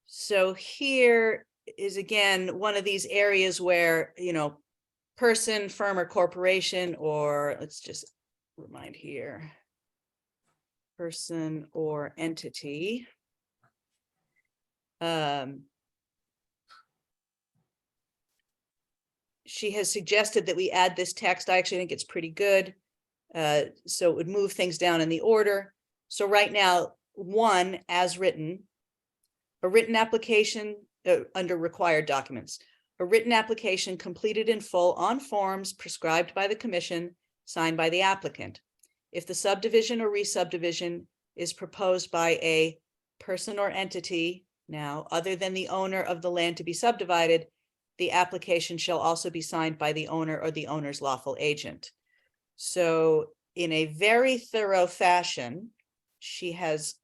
Speaker 5: So here is again one of these areas where, you know, person, firm, or corporation, or let's just remind here, person or entity. She has suggested that we add this text. I actually think it's pretty good. So it would move things down in the order. So right now, 1, as written, a written application under required documents, a written application completed in full on forms prescribed by the commission, signed by the applicant. If the subdivision or re-subdivision is proposed by a person or entity, now other than the owner of the land to be subdivided, the application shall also be signed by the owner or the owner's lawful agent. So in a very thorough fashion, she has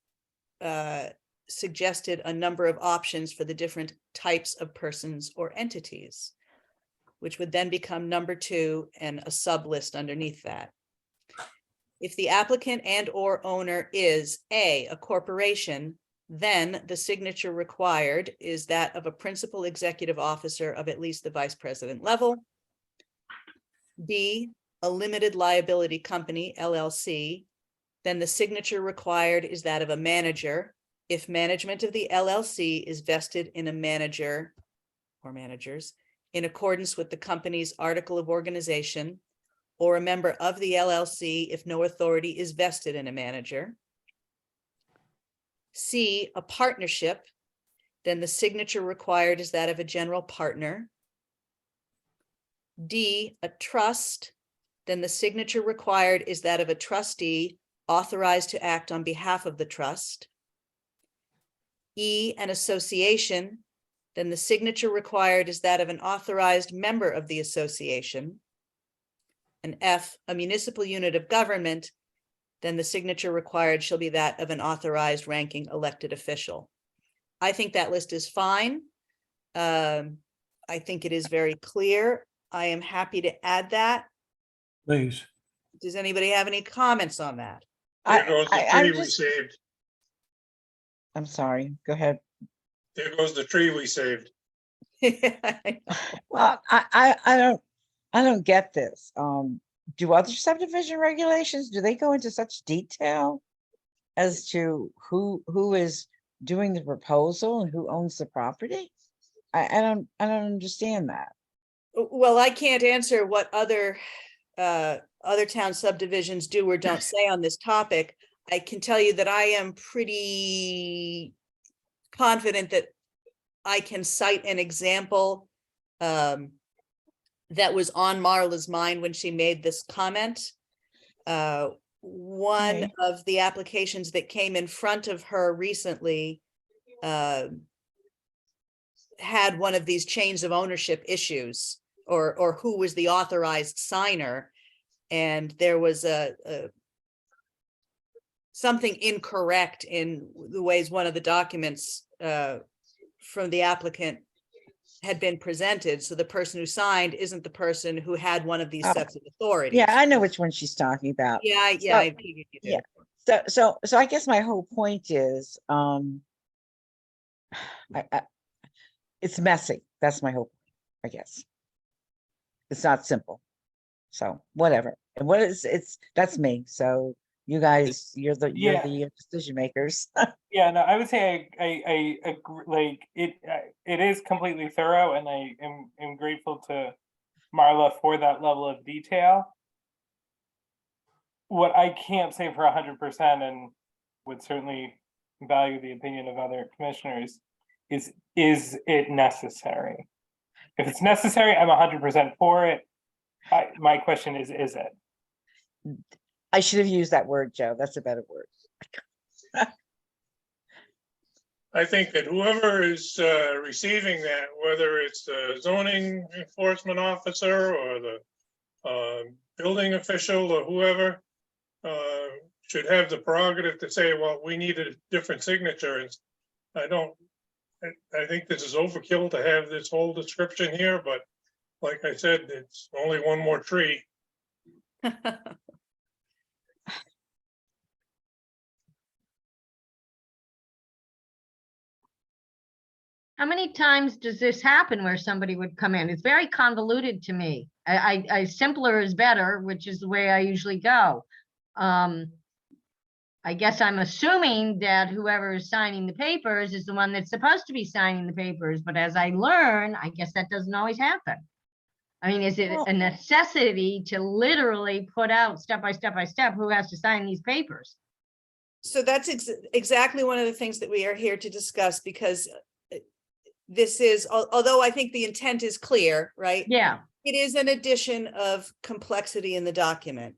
Speaker 5: suggested a number of options for the different types of persons or entities, which would then become number 2 and a sub list underneath that. If the applicant and or owner is a corporation, then the signature required is that of a principal executive officer of at least the vice president level. B, a limited liability company, LLC, then the signature required is that of a manager if management of the LLC is vested in a manager or managers in accordance with the company's article of organization, or a member of the LLC if no authority is vested in a manager. C, a partnership, then the signature required is that of a general partner. D, a trust, then the signature required is that of a trustee authorized to act on behalf of the trust. E, an association, then the signature required is that of an authorized member of the association. And F, a municipal unit of government, then the signature required shall be that of an authorized ranking elected official. I think that list is fine. I think it is very clear. I am happy to add that.
Speaker 2: Please.
Speaker 5: Does anybody have any comments on that?
Speaker 4: There goes the
Speaker 7: I'm
Speaker 4: tree we
Speaker 7: just,
Speaker 4: saved.
Speaker 7: I'm sorry, go ahead.
Speaker 4: There goes the tree we saved.
Speaker 7: Well, I don't get this. Do other subdivision regulations, do they go into such detail as to who is doing the proposal and who owns the property? I don't understand that.
Speaker 5: Well, I can't answer what other town subdivisions do or don't say on this topic. I can tell you that I am pretty confident that I can cite an example that was on Marla's mind when she made this comment. One
Speaker 7: Okay.
Speaker 5: of the applications that came in front of her recently had one of these chains of ownership issues, or who was the authorized signer. And there was something incorrect in the ways one of the documents from the applicant had been presented. So the person who signed isn't the person who had one of these
Speaker 7: Oh,
Speaker 5: sets of authorities.
Speaker 7: Yeah, I know which one she's talking about.
Speaker 5: Yeah, I figured you did.
Speaker 7: yeah. So I guess my whole point is, it's messy. That's my whole point, I guess. It's not simple. So whatever. And what is, that's me. So you guys, you're the decision makers.
Speaker 1: Yeah, no, I would say I agree, like it is completely thorough, and I am grateful to Marla for that level of detail. What I can't say for 100%, and would certainly value the opinion of other commissioners, is it necessary? If it's necessary, I'm 100% for it. My question is it?
Speaker 7: I should have used that word, Joe. That's a better word.
Speaker 4: I think that whoever is receiving that, whether it's the zoning enforcement officer or the building official or whoever, should have the prerogative to say, well, we need a different signature. And I think this is overkill to have this whole description here, but like I said, it's only one more tree.
Speaker 3: How many times does this happen where somebody would come in? It's very convoluted to me. I simpler is better, which is the way I usually go. I guess I'm assuming that whoever is signing the papers is the one that's supposed to be signing the papers, but as I learn, I guess that doesn't always happen. I mean, is it a necessity to literally put out step by step by step who has to sign these papers?
Speaker 5: So that's exactly one of the things that we are here to discuss, because this is, although I think the intent is clear, right?
Speaker 3: Yeah.
Speaker 5: It is an addition of complexity in the document.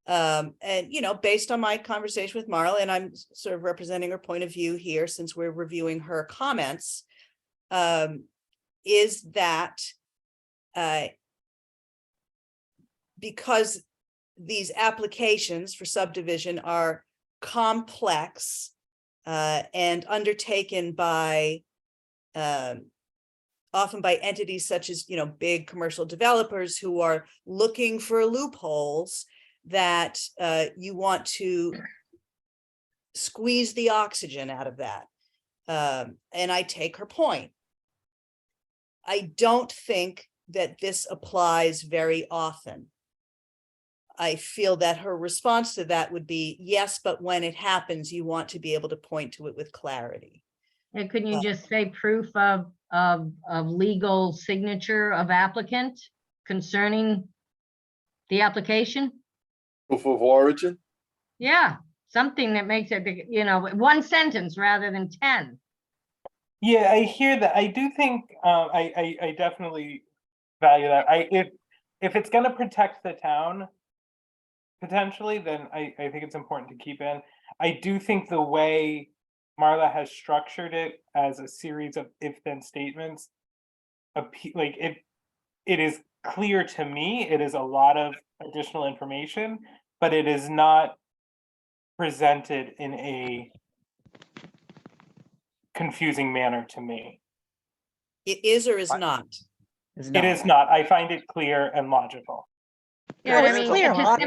Speaker 5: And, based on my conversation with Marla, and I'm sort of representing her point of view here since we're reviewing her comments, is that because these applications for subdivision are complex and undertaken by often by entities such as, big commercial developers who are looking for loopholes, that you want to squeeze the oxygen out of that. And I take her point. I don't think that this applies very often. I feel that her response to that would be, yes, but when it happens, you want to be able to point to it with clarity.
Speaker 3: And couldn't you just say proof of legal signature of applicant concerning the application?
Speaker 6: Proof of origin?
Speaker 3: Yeah, something that makes it, one sentence rather than 10.
Speaker 1: Yeah, I hear that. I do think I definitely value that. If it's going to protect the town potentially, then I think it's important to keep in. I do think the way Marla has structured it as a series of if-then statements, like it is clear to me. It is a lot of additional information, but it is not presented in a confusing manner to me.
Speaker 5: It is or is not?
Speaker 1: It is not. I find it clear and logical.
Speaker 3: Yeah,
Speaker 7: No,
Speaker 3: I
Speaker 7: it's
Speaker 3: mean,
Speaker 7: clear
Speaker 3: just
Speaker 7: on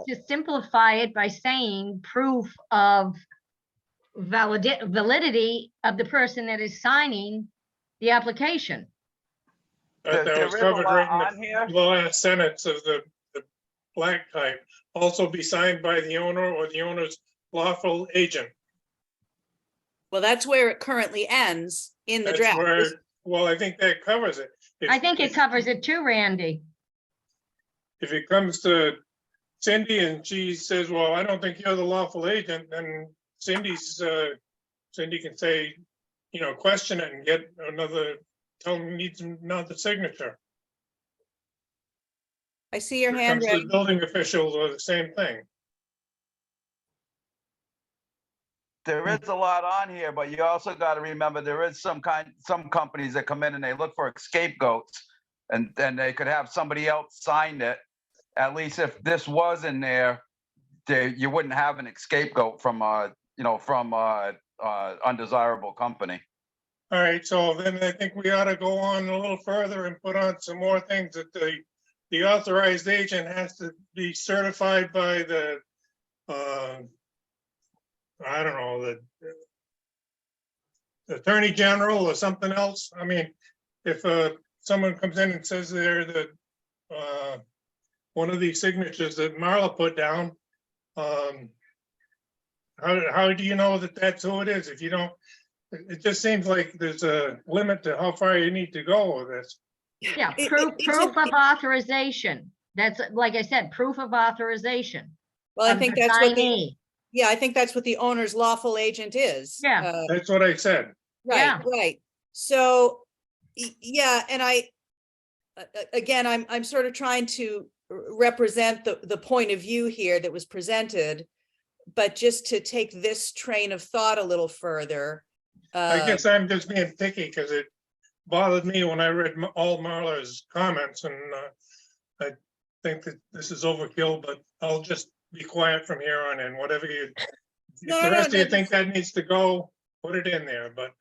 Speaker 3: to simplify it by saying proof of validity of the person that is signing the application.
Speaker 4: That
Speaker 8: There
Speaker 4: was
Speaker 8: is a
Speaker 4: covered
Speaker 8: lot
Speaker 4: right in
Speaker 8: on here.
Speaker 4: the last sentence of the black type. Also be signed by the owner or the owner's lawful agent.
Speaker 5: Well, that's where it currently ends in the
Speaker 4: That's
Speaker 5: draft.
Speaker 4: where, well, I think that covers it.
Speaker 3: I think it covers it too, Randy.
Speaker 4: If it comes to Cindy and she says, well, I don't think you're the lawful agent, then Cindy can say, question it and get another, tell them needs another signature.
Speaker 5: I see your
Speaker 4: If it
Speaker 5: hand,
Speaker 4: comes to
Speaker 5: Ray.
Speaker 4: the building officials or the same thing.
Speaker 8: There is a lot on here, but you also got to remember there is some companies that come in and they look for scapegoats, and then they could have somebody else sign it. At least if this was in there, you wouldn't have an scapegoat from undesirable company.
Speaker 4: All right, so then I think we ought to go on a little further and put on some more things that the authorized agent has to be certified by the, I don't know, the Attorney General or something else. I mean, if someone comes in and says they're the, one of these signatures that Marla put down, how do you know that that's who it is? If you don't, it just seems like there's a limit to how far you need to go with this.
Speaker 3: Yeah,
Speaker 5: It-
Speaker 3: proof,
Speaker 5: it's
Speaker 3: proof
Speaker 5: a-
Speaker 3: of authorization. That's, like I said, proof of authorization.
Speaker 5: Well, I
Speaker 3: of
Speaker 5: think
Speaker 3: the
Speaker 5: that's what the,
Speaker 3: signee.
Speaker 5: yeah, I think that's what the owner's lawful agent is.
Speaker 3: Yeah.
Speaker 4: That's what I said.
Speaker 3: Yeah.
Speaker 5: Right, right. So, yeah, and again, I'm sort of trying to represent the point of view here that was presented. But just to take this train of thought a little further.
Speaker 4: I guess I'm just being picky because it bothered me when I read all Marla's comments, and I think that this is overkill, but I'll just be quiet from here on in. Whatever you,
Speaker 5: No,
Speaker 4: if the
Speaker 5: no,
Speaker 4: rest of
Speaker 5: no,
Speaker 4: you think that needs to go, put it in there, but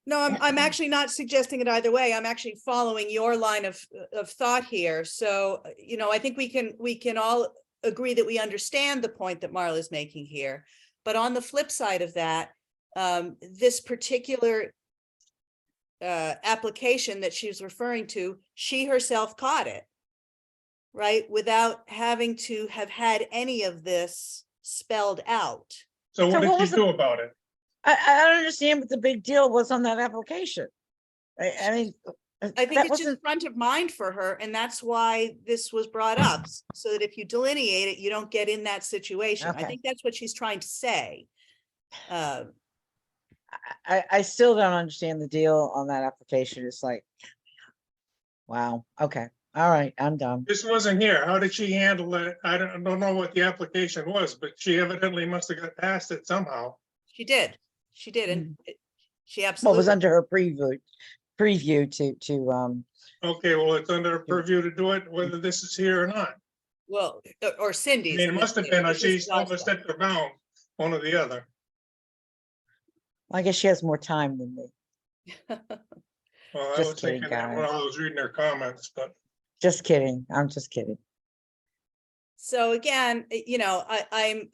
Speaker 5: No, I'm actually not suggesting it either way. I'm actually following your line of thought here. So, I think we can all agree that we understand the point that Marla is making here. But on the flip side of that, this particular application that she's referring to, she herself caught it, right? Without having to have had any of this spelled out.
Speaker 4: so
Speaker 7: So
Speaker 4: what
Speaker 7: what
Speaker 4: did
Speaker 7: was
Speaker 4: you
Speaker 7: the-
Speaker 4: do about it?
Speaker 7: I don't understand what the big deal was on that application. I mean,
Speaker 5: I think
Speaker 7: that
Speaker 5: it's just
Speaker 7: wasn't,
Speaker 5: front of mind for her, and that's why this was brought up, so that if you delineate it, you don't get in that situation. I
Speaker 7: Okay.
Speaker 5: think that's what she's trying to say.
Speaker 7: I still don't understand the deal on that application. It's like, wow, okay, all right, I'm done.
Speaker 4: This wasn't here. How did she handle it? I don't know what the application was, but she evidently must have got past it somehow.
Speaker 5: She did, and she
Speaker 7: What was
Speaker 5: absolutely,
Speaker 7: under her preview to,
Speaker 4: Okay, well, it's under her purview to do it, whether this is here or not.
Speaker 5: well, or
Speaker 4: I
Speaker 5: Cindy's.
Speaker 4: mean,
Speaker 5: in
Speaker 4: it
Speaker 5: this
Speaker 4: must have
Speaker 5: case,
Speaker 4: been, or
Speaker 5: because this
Speaker 4: she's
Speaker 5: is also-
Speaker 4: overstepped her bound, one or the other.
Speaker 7: I guess she has more time than me.
Speaker 4: Well, I
Speaker 7: Just
Speaker 4: was
Speaker 7: kidding,
Speaker 4: thinking that when
Speaker 7: guys.
Speaker 4: I was reading her comments, but
Speaker 7: Just kidding. I'm just kidding.
Speaker 5: So again, I'm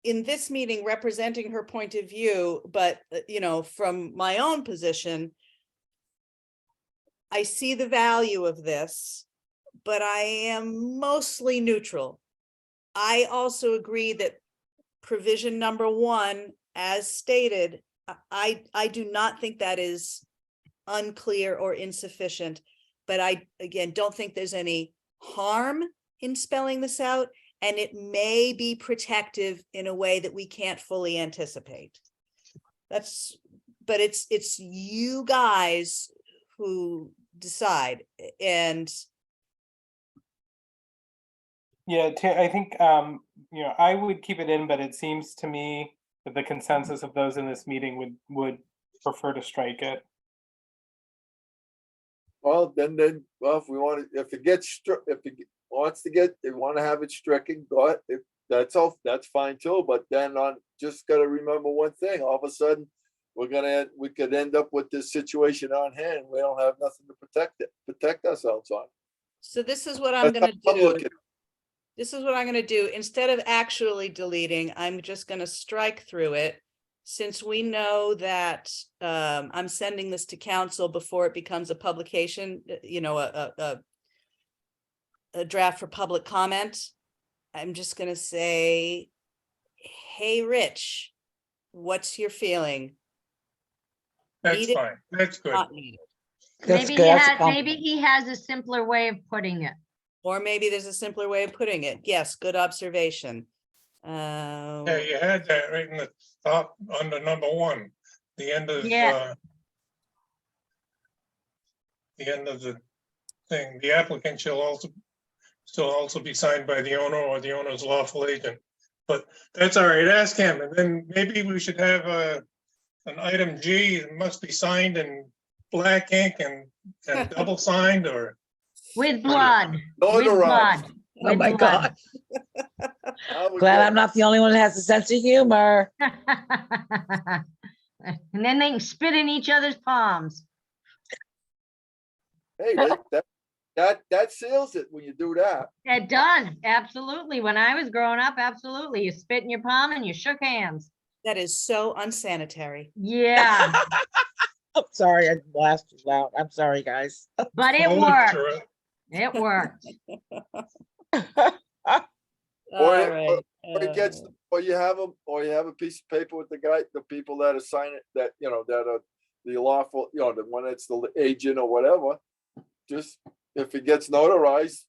Speaker 5: in this meeting representing her point of view, but from my own position, I see the value of this, but I am mostly neutral. I also agree that provision number 1, as stated, I do not think that is unclear or insufficient, but I, again, don't think there's any harm in spelling this out, and it may be protective in a way that we can't fully anticipate. But it's you guys who decide, and
Speaker 1: Yeah, I think, I would keep it in, but it seems to me that the consensus of those in this meeting would prefer to strike it.
Speaker 6: Well, well, if we want to, if it gets struck, if it wants to get, they want to have it stricken, go ahead. If that's all, that's fine too. But then just got to remember one thing, all of a sudden, we could end up with this situation on hand. We don't have nothing to protect ourselves on.
Speaker 5: So this is what I'm
Speaker 6: That's
Speaker 5: gonna
Speaker 6: how I'm
Speaker 5: do.
Speaker 6: looking.
Speaker 5: This is what I'm gonna do. Instead of actually deleting, I'm just gonna strike through it. Since we know that I'm sending this to council before it becomes a publication, you know, a draft for public comment, I'm just gonna say, hey, Rich, what's your feeling?
Speaker 4: That's
Speaker 5: Need it,
Speaker 4: fine. That's good.
Speaker 5: not need it?
Speaker 7: That's
Speaker 3: Maybe
Speaker 7: good.
Speaker 3: he
Speaker 7: That's a
Speaker 3: has,
Speaker 7: compliment.
Speaker 3: maybe he has a simpler way of putting it.
Speaker 5: Or maybe there's a simpler way of putting it. Yes, good observation.
Speaker 4: Yeah, you had that right in the top under number one, the end of,
Speaker 3: Yeah.
Speaker 4: the end of the thing. The applicant shall also be signed by the owner or the owner's lawful agent. But that's all right, ask him, and then maybe we should have an item G, it must be signed in black ink and double signed, or
Speaker 3: With blood, with
Speaker 6: Notarized.
Speaker 3: blood.
Speaker 7: Oh
Speaker 3: with
Speaker 7: my
Speaker 3: blood.
Speaker 7: God.
Speaker 6: Now we
Speaker 7: Glad
Speaker 6: get-
Speaker 7: I'm not the only one that has a sense of humor.
Speaker 3: And then they can spit in each other's palms.
Speaker 6: Hey, that seals it when you do that.
Speaker 3: It does, absolutely. When I was growing up, absolutely. You spit in your palm and you shook hands.
Speaker 5: That is so unsanitary.
Speaker 3: Yeah,
Speaker 7: I'm sorry, I blasted loud. I'm sorry, guys.
Speaker 3: but it
Speaker 4: Hold it
Speaker 3: worked.
Speaker 4: through it.
Speaker 3: It worked.
Speaker 5: All
Speaker 6: it-
Speaker 5: right.
Speaker 6: Or it gets, or you have a piece of paper with the people that assign it, that, you know, that are the lawful, you know, the one that's the agent or whatever. Just, if it gets notarized,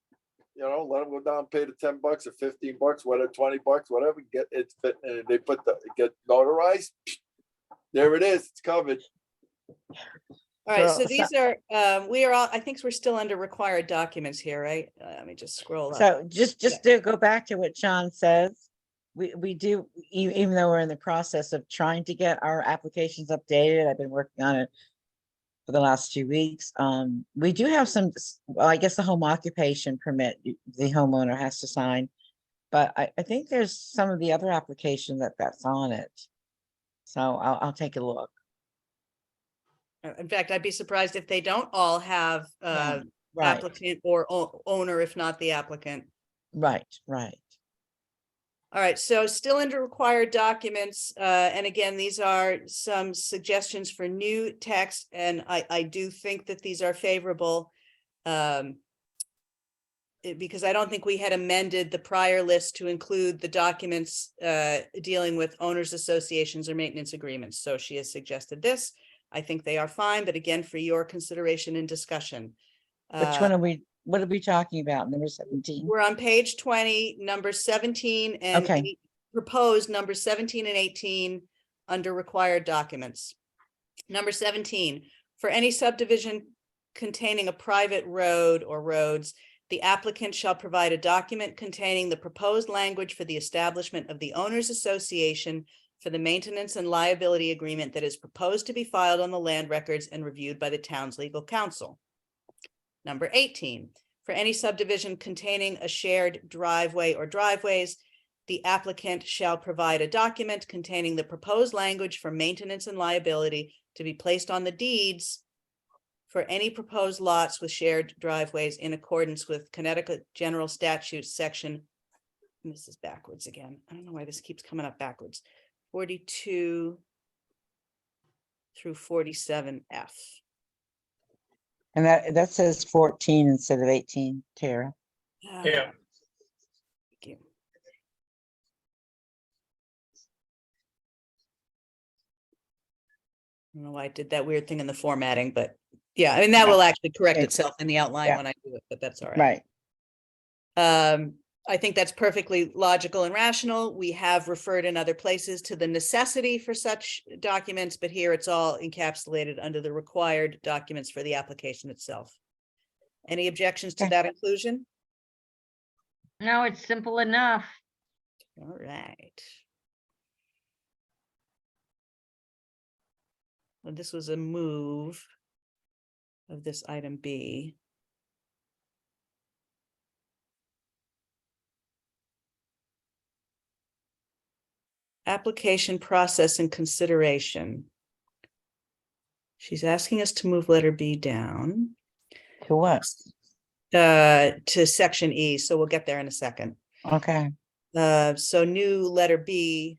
Speaker 6: you know, let them go down, and pay the $10 or $15, whatever, $20, whatever, get it, and they put it get notarized. There it is, it's covered.
Speaker 5: All right, so
Speaker 7: So-
Speaker 5: these are, we are all, I think we're still under required documents here, right? Let me just scroll up.
Speaker 7: So just to go back to what Sean says, we do, even though we're in the process of trying to get our applications updated, I've been working on it for the last 2 weeks. We do have some, well, I guess the home occupation permit, the homeowner has to sign. But I think there's some of the other application that's on it. So I'll take a look.
Speaker 5: In fact, I'd be surprised if they don't all have
Speaker 7: Right,
Speaker 5: applicant or owner, if not the applicant.
Speaker 7: right.
Speaker 5: All right, so still under required documents, and again, these are some suggestions for new text, and I do think that these are favorable. Because I don't think we had amended the prior list to include the documents dealing with owners associations or maintenance agreements. So she has suggested this. I think they are fine, but again, for your consideration and discussion.
Speaker 7: Which one what are we talking about? Number 17?
Speaker 5: We're on page 20, number 17 and
Speaker 7: Okay.
Speaker 5: proposed number 17 and 18 under required documents. Number 17, for any subdivision containing a private road or roads, the applicant shall provide a document containing the proposed language for the establishment of the owners association for the maintenance and liability agreement that is proposed to be filed on the land records and reviewed by the town's legal counsel. Number 18, for any subdivision containing a shared driveway or driveways, the applicant shall provide a document containing the proposed language for maintenance and liability to be placed on the deeds for any proposed lots with shared driveways in accordance with Connecticut General Statutes section, and this is backwards again. I don't know why this keeps coming up backwards. 42 through 47F.
Speaker 7: And that says 14 instead of 18, Tara.
Speaker 4: Yeah.
Speaker 5: Thank you. I don't know why I did that weird thing in the formatting, but yeah, I mean, that will actually correct
Speaker 7: Okay.
Speaker 5: itself in the outline
Speaker 7: Yeah.
Speaker 5: when I do it, but that's all right.
Speaker 7: Right.
Speaker 5: I think that's perfectly logical and rational. We have referred in other places to the necessity for such documents, but here it's all encapsulated under the required documents for the application itself. Any objections to
Speaker 7: Okay.
Speaker 5: that inclusion?
Speaker 3: No, it's simple enough.
Speaker 5: All right. Well, this was a move of this item B. Application process and consideration. She's asking us to move letter B down.
Speaker 7: To what?
Speaker 5: to section E, so we'll get there in a second.
Speaker 7: Okay.
Speaker 5: So new letter B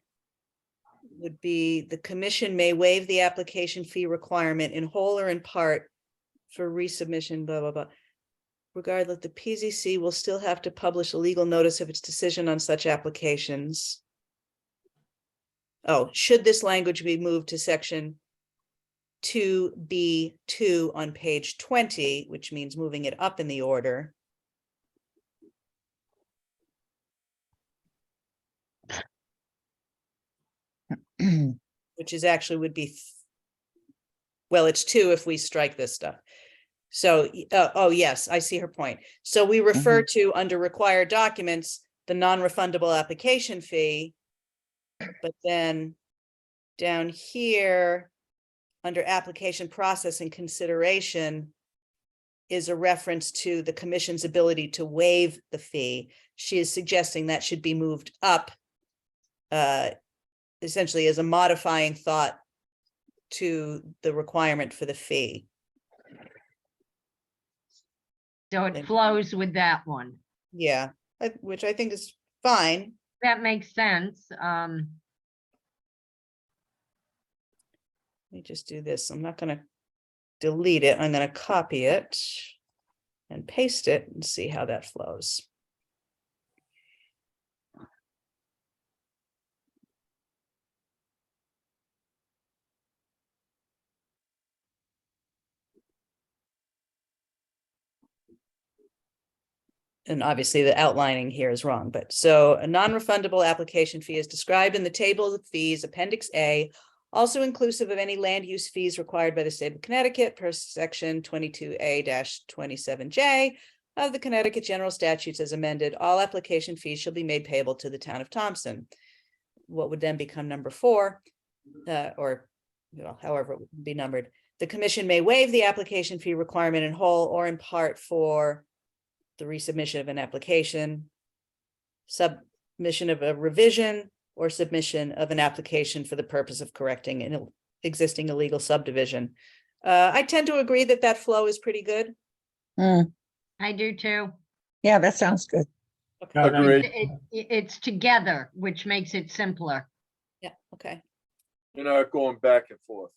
Speaker 5: would be the commission may waive the application fee requirement in whole or in part for resubmission, blah, blah, blah. Regardless, the PZC will still have to publish a legal notice of its decision on such applications. Oh, should this language be moved to section 2B2 on page 20, which means moving it up in the order. Which is actually would be, well, it's 2 if we strike this stuff. So, oh, yes, I see her point. So we refer to under required documents, the non-refundable application fee. But then down here, under application process and consideration is a reference to the commission's ability to waive the fee. She is suggesting that should be moved up, essentially as a modifying thought to the requirement for the fee.
Speaker 3: So it flows with that one.
Speaker 5: Yeah, which I think is fine.
Speaker 3: That makes sense.
Speaker 5: Let me just do this. I'm not going to delete it. I'm going to copy it and paste it and see how that flows. And obviously the outlining here is wrong, but so a non-refundable application fee is described in the table of fees, Appendix A, also inclusive of any land use fees required by the state of Connecticut per section 22A-27J of the Connecticut General Statutes as amended. All application fees shall be made payable to the town of Thompson. What would then become number 4, or however it would be numbered. The commission may waive the application fee requirement in whole or in part for the resubmission of an application, submission of a revision, or submission of an application for the purpose of correcting an existing illegal subdivision. I tend to agree that that flow is pretty good.
Speaker 3: I do too.
Speaker 7: Yeah, that sounds good.
Speaker 5: Okay.
Speaker 6: Agreed.
Speaker 3: It's together, which makes it simpler.
Speaker 5: Yeah, okay.
Speaker 6: You're not going back and forth.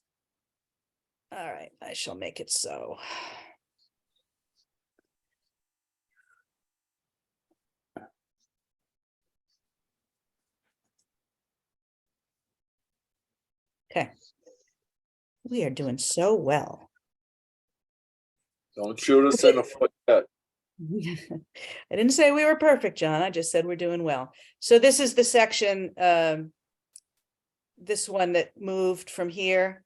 Speaker 5: All right, I shall make it so. Okay. We are doing so well.
Speaker 6: Don't shoot us in the foot yet.
Speaker 5: I didn't say we were perfect, John. I just said we're doing well. So this is the section, this one that moved from here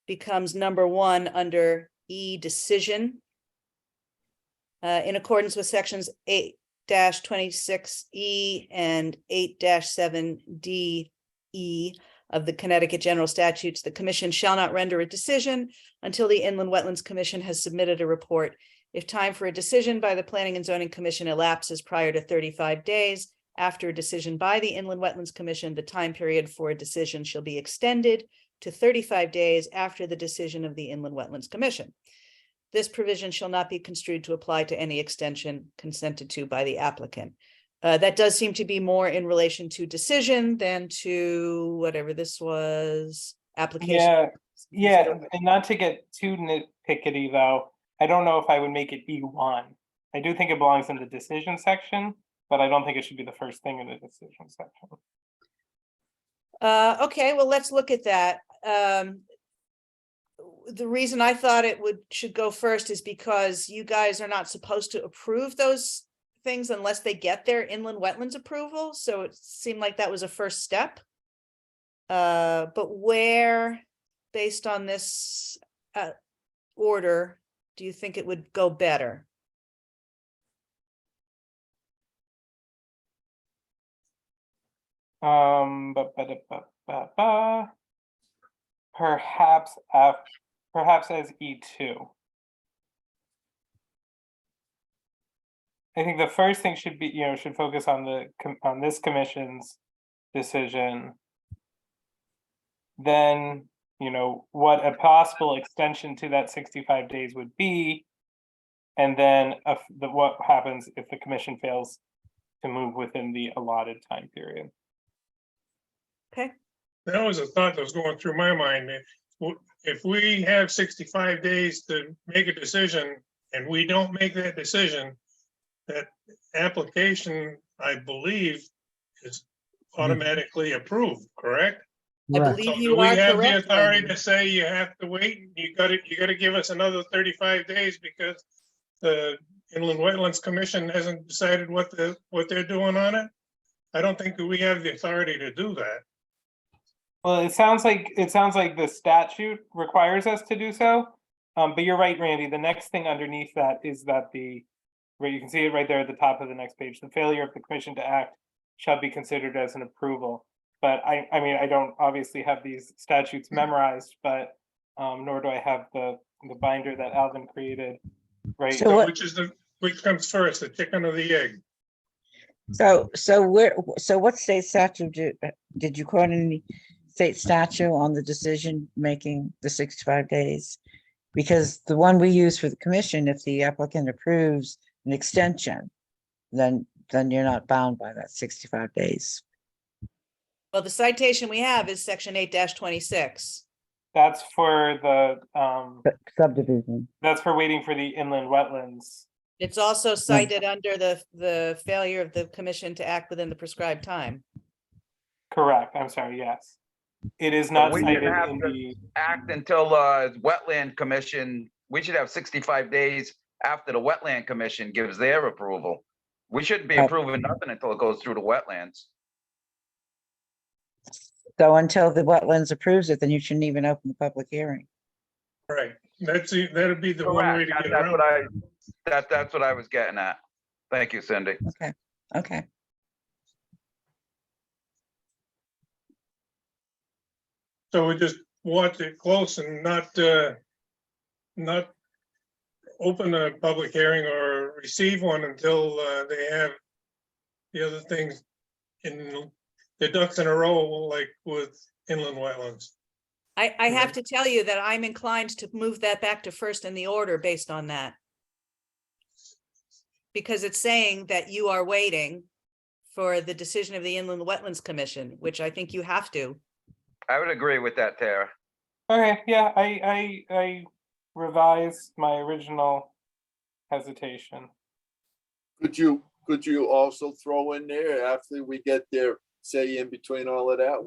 Speaker 5: becomes number 1 under E decision. In accordance with sections 8-26E and 8-7DE of the Connecticut General Statutes, the commission shall not render a decision until the Inland Wetlands Commission has submitted a report. If time for a decision by the Planning and Zoning Commission elapses prior to 35 days after a decision by the Inland Wetlands Commission, the time period for a decision shall be extended to 35 days after the decision of the Inland Wetlands Commission. This provision shall not be construed to apply to any extension consented to by the applicant. That does seem to be more in relation to decision than to whatever this was, application.
Speaker 1: Yeah, and not to get too nitpicky though, I don't know if I would make it E1. I do think it belongs in the decision section, but I don't think it should be the first thing in the decision section.
Speaker 5: Okay, well, let's look at that. The reason I thought it should go first is because you guys are not supposed to approve those things unless they get their inland wetlands approval. So it seemed like that was a first step. But where, based on this order, do you think it would go better?
Speaker 1: Perhaps as E2. I think the first thing should be, should focus on this commission's decision. Then, what a possible extension to that 65 days would be. And then what happens if the commission fails to move within the allotted time period.
Speaker 5: Okay,
Speaker 4: That was a thought that was going through my mind. If we have 65 days to make a decision and we don't make that decision, that application, I believe, is automatically approved, correct?
Speaker 5: I
Speaker 2: Right.
Speaker 5: believe
Speaker 4: So
Speaker 5: you
Speaker 4: do we
Speaker 5: are
Speaker 4: have the
Speaker 5: correct,
Speaker 4: authority
Speaker 5: Randy.
Speaker 4: to say you have to wait? You gotta give us another 35 days because the Inland Wetlands Commission hasn't decided what they're doing on it? I don't think that we have the authority to do that.
Speaker 1: Well, it sounds like the statute requires us to do so. But you're right, Randy. The next thing underneath that is that where you can see it right there at the top of the next page, the failure of the commission to act shall be considered as an approval. But I mean, I don't obviously have these statutes memorized, but nor do I have the binder that Alvin created. Right.
Speaker 7: So
Speaker 4: So
Speaker 7: what-
Speaker 4: which comes first, the chicken or the egg?
Speaker 7: So what state statute did you quote any state statute on the decision making the 65 days? Because the one we use for the commission, if the applicant approves an extension, then you're not bound by that 65 days.
Speaker 5: Well, the citation we have is section 8-26.
Speaker 1: That's for the
Speaker 7: Subdivision.
Speaker 1: that's for waiting for the inland wetlands.
Speaker 5: It's also cited under the failure of the commission to act within the prescribed time.
Speaker 1: Correct. I'm sorry. Yes. It is
Speaker 9: But
Speaker 1: not
Speaker 9: we
Speaker 1: cited
Speaker 9: didn't have
Speaker 1: in
Speaker 9: to-
Speaker 1: the.
Speaker 9: Act until wetland commission, we should have 65 days after the wetland commission gives their approval. We shouldn't be
Speaker 7: Right.
Speaker 9: approving nothing until it goes through the wetlands.
Speaker 7: So until the wetlands approves it, then you shouldn't even open the public hearing.
Speaker 4: Right, that'd be the one way
Speaker 9: Correct.
Speaker 4: to
Speaker 9: That-
Speaker 4: get
Speaker 9: That's
Speaker 4: around.
Speaker 9: what
Speaker 4: it.
Speaker 9: that's what I was getting at. Thank you, Cindy.
Speaker 7: Okay.
Speaker 4: So we just watch it close and not open a public hearing or receive one until they have the other things in the ducks in a row, like with inland wetlands.
Speaker 5: I have to tell you that I'm inclined to move that back to first in the order based on that. Because it's saying that you are waiting for the decision of the Inland Wetlands Commission, which I think you have to.
Speaker 9: I would agree with that, Tara.
Speaker 1: Okay. Yeah. I revised my original hesitation.
Speaker 6: Could you also throw in there after we get there, say in between all of that,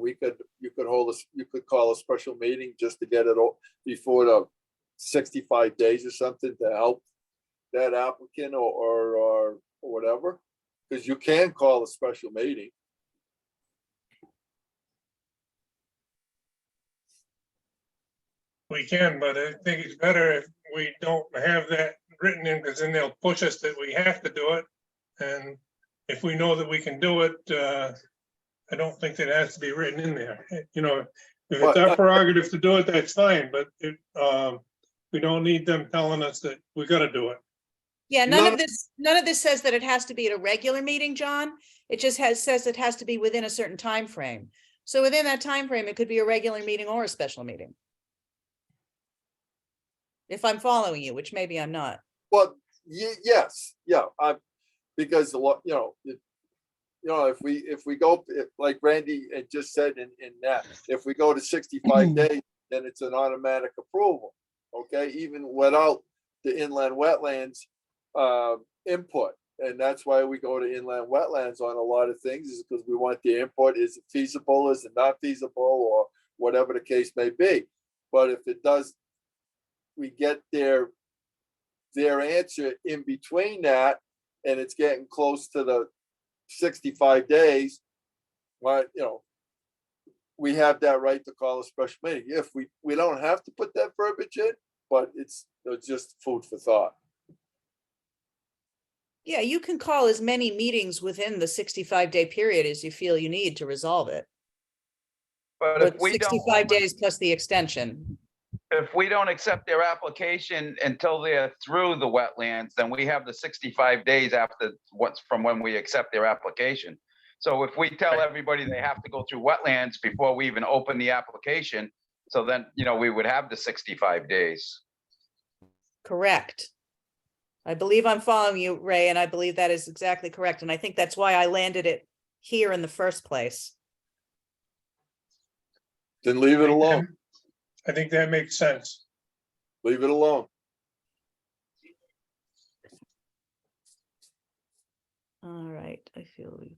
Speaker 6: you could call a special meeting just to get it before the 65 days or something to help that applicant or whatever? Because you can call a special meeting.
Speaker 4: We can, but I think it's better if we don't have that written in, because then they'll push us that we have to do it. And if we know that we can do it, I don't think that has to be written in there. You know, if it's our prerogative to do it, that's fine, but we don't need them telling us that we gotta do it.
Speaker 5: Yeah,
Speaker 6: No.
Speaker 5: none of this says that it has to be at a regular meeting, John. It just says it has to be within a certain time frame. So within that time frame, it could be a regular meeting or a special meeting. If I'm following you, which maybe I'm not.
Speaker 6: Well, yes, yeah, because a lot, if we go, like Randy had just said in that, if we go to 65 days, then it's an automatic approval. Okay, even without the inland wetlands input. And that's why we go to inland wetlands on a lot of things, is because we want the input. Is it feasible? Is it not feasible? Or whatever the case may be. But if it does, we get their answer in between that, and it's getting close to the 65 days, well, we have that right to call a special meeting. If we don't have to put that verbiage in, but it's just food for thought.
Speaker 5: Yeah, you can call as many meetings within the 65-day period as you feel you need to resolve it.
Speaker 9: But
Speaker 5: Or
Speaker 9: if we don't,
Speaker 5: 65 days plus the extension.
Speaker 9: if we don't accept their application until they're through the wetlands, then we have the 65 days from when we accept their application. So if we tell everybody they have to go through wetlands before we even open the application, so then, we would have the 65 days.
Speaker 5: Correct. I believe I'm following you, Ray, and I believe that is exactly correct. And I think that's why I landed it here in the first place.
Speaker 6: Then leave it alone.
Speaker 4: I think that makes sense.
Speaker 6: Leave it alone.
Speaker 5: All right, I feel we've.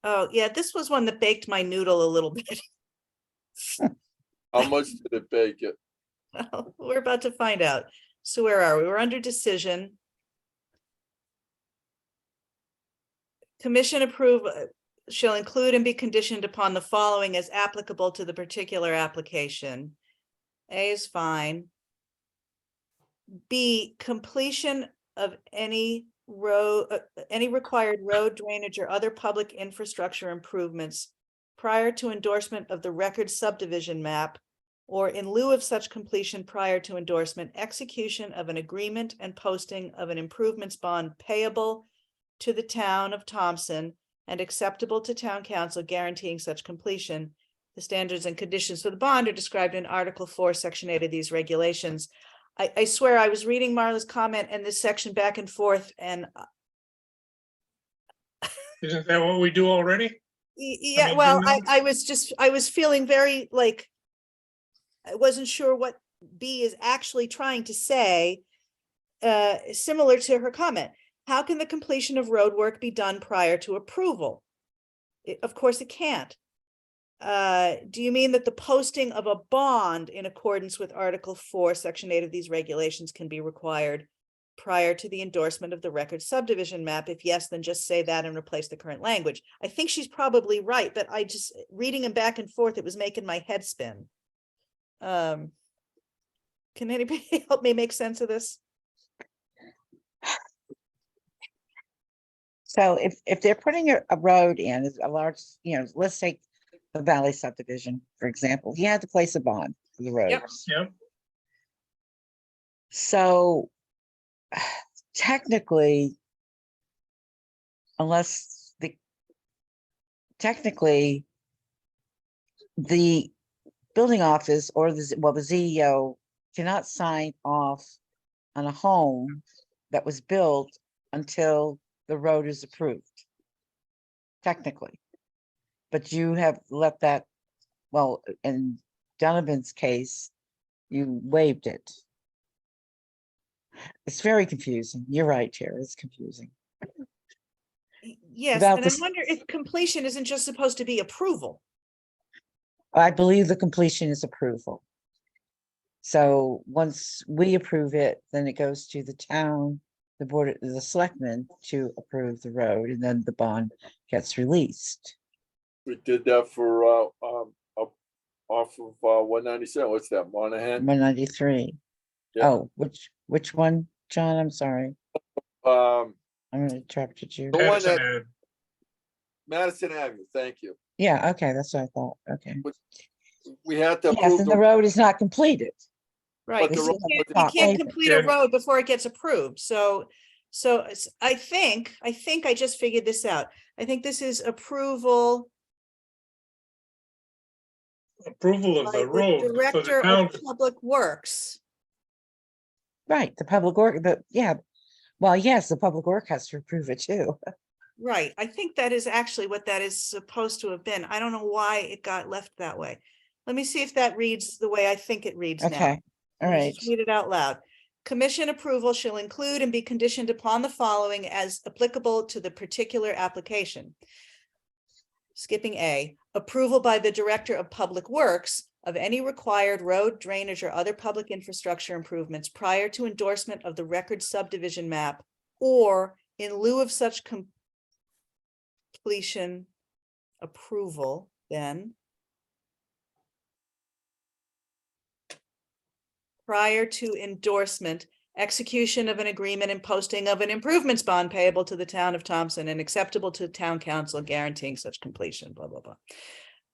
Speaker 5: Oh, yeah, this was one that baked my noodle a little bit.
Speaker 6: How much did it bake it?
Speaker 5: Well, we're about to find out. So where are we? We're under decision. Commission approve shall include and be conditioned upon the following as applicable to the particular application. A is fine. B, completion of any road, any required road drainage or other public infrastructure improvements prior to endorsement of the record subdivision map, or in lieu of such completion prior to endorsement, execution of an agreement and posting of an improvements bond payable to the town of Thompson and acceptable to town council guaranteeing such completion. The standards and conditions for the bond are described in Article 4, Section 8 of these regulations. I swear I was reading Marla's comment and this section back and forth, and
Speaker 4: Isn't that what we do already?
Speaker 5: yeah,
Speaker 4: mean,
Speaker 5: well,
Speaker 4: you know-
Speaker 5: I was feeling very like, I wasn't sure what B is actually trying to say, similar to her comment. How can the completion of road work be done prior to approval? Of course, it can't. Do you mean that the posting of a bond in accordance with Article 4, Section 8 of these regulations can be required prior to the endorsement of the record subdivision map? If yes, then just say that and replace the current language. I think she's probably right, but I just, reading them back and forth, it was making my head spin. Can anybody help me make sense of this?
Speaker 7: So if they're putting a road in, a large, let's take the Valley subdivision, for example, he had to place a bond for the road.
Speaker 4: Yep.
Speaker 7: So technically, technically, the building office or the CEO cannot sign off on a home that was built until the road is approved. Technically. But you have let that, well, in Donovan's case, you waived it. It's very confusing. You're right, Tara, it's confusing.
Speaker 5: Yes,
Speaker 7: About
Speaker 5: and I
Speaker 7: this-
Speaker 5: wonder if completion isn't just supposed to be approval.
Speaker 7: I believe the completion is approval. So once we approve it, then it goes to the town, the board, the selectmen to approve the road, and then the bond gets released.
Speaker 6: We did that for, up off of, 197, what's that, Monahan?
Speaker 7: 193.
Speaker 6: Yeah.
Speaker 7: Oh, which one, John? I'm sorry.
Speaker 6: Um,
Speaker 7: I'm gonna interrupted you.
Speaker 6: The one
Speaker 4: Madison
Speaker 6: that-
Speaker 4: Ave.
Speaker 6: Madison Avenue, thank you.
Speaker 7: Yeah, okay, that's what I thought. Okay.
Speaker 6: We had to
Speaker 7: Yes,
Speaker 6: approve
Speaker 7: and the
Speaker 6: the,
Speaker 7: road is not completed.
Speaker 5: Right,
Speaker 6: But
Speaker 5: because
Speaker 6: the
Speaker 5: you
Speaker 6: road-
Speaker 5: can't,
Speaker 6: but
Speaker 5: you
Speaker 7: the-
Speaker 5: can't complete a
Speaker 4: Yeah.
Speaker 5: road before it gets approved, so I think I just figured this out. I think this is approval
Speaker 4: Approval of
Speaker 5: by
Speaker 4: the
Speaker 5: the
Speaker 4: road for the
Speaker 5: Director
Speaker 4: town.
Speaker 5: of Public Works.
Speaker 7: Right, the public work, well, yes, the public work has to approve it too.
Speaker 5: Right, I think that is actually what that is supposed to have been. I don't know why it got left that way. Let me see if that reads the way I think it reads now.
Speaker 7: Okay, all
Speaker 5: Let me
Speaker 7: right.
Speaker 5: just read it out loud. Commission approval shall include and be conditioned upon the following as applicable to the particular application. Skipping A, approval by the Director of Public Works of any required road drainage or other public infrastructure improvements prior to endorsement of the record subdivision map, or in lieu of such completion approval, then prior to endorsement, execution of an agreement and posting of an improvements bond payable to the town of Thompson and acceptable to town council guaranteeing such completion, blah, blah, blah.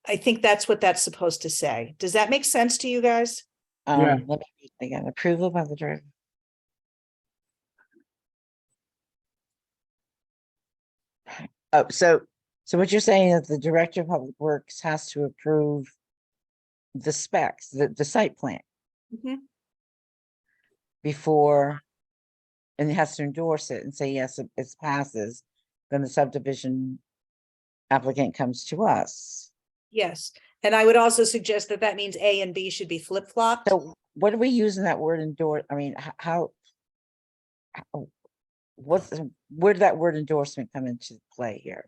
Speaker 5: I think that's what that's supposed to say. Does that make sense to you guys?
Speaker 2: Yeah.
Speaker 7: Let me read it again. Approval by the director. Oh, so what you're saying is the Director of Public Works has to approve the specs, the site plan
Speaker 5: Mhm.
Speaker 7: before, and it has to endorse it and say, yes, it passes, then the subdivision applicant comes to us.
Speaker 5: Yes, and I would also suggest that that means A and B should be flip-flopped.
Speaker 7: So what are we using that word endorse? I mean, how, where did that word endorsement come into play here?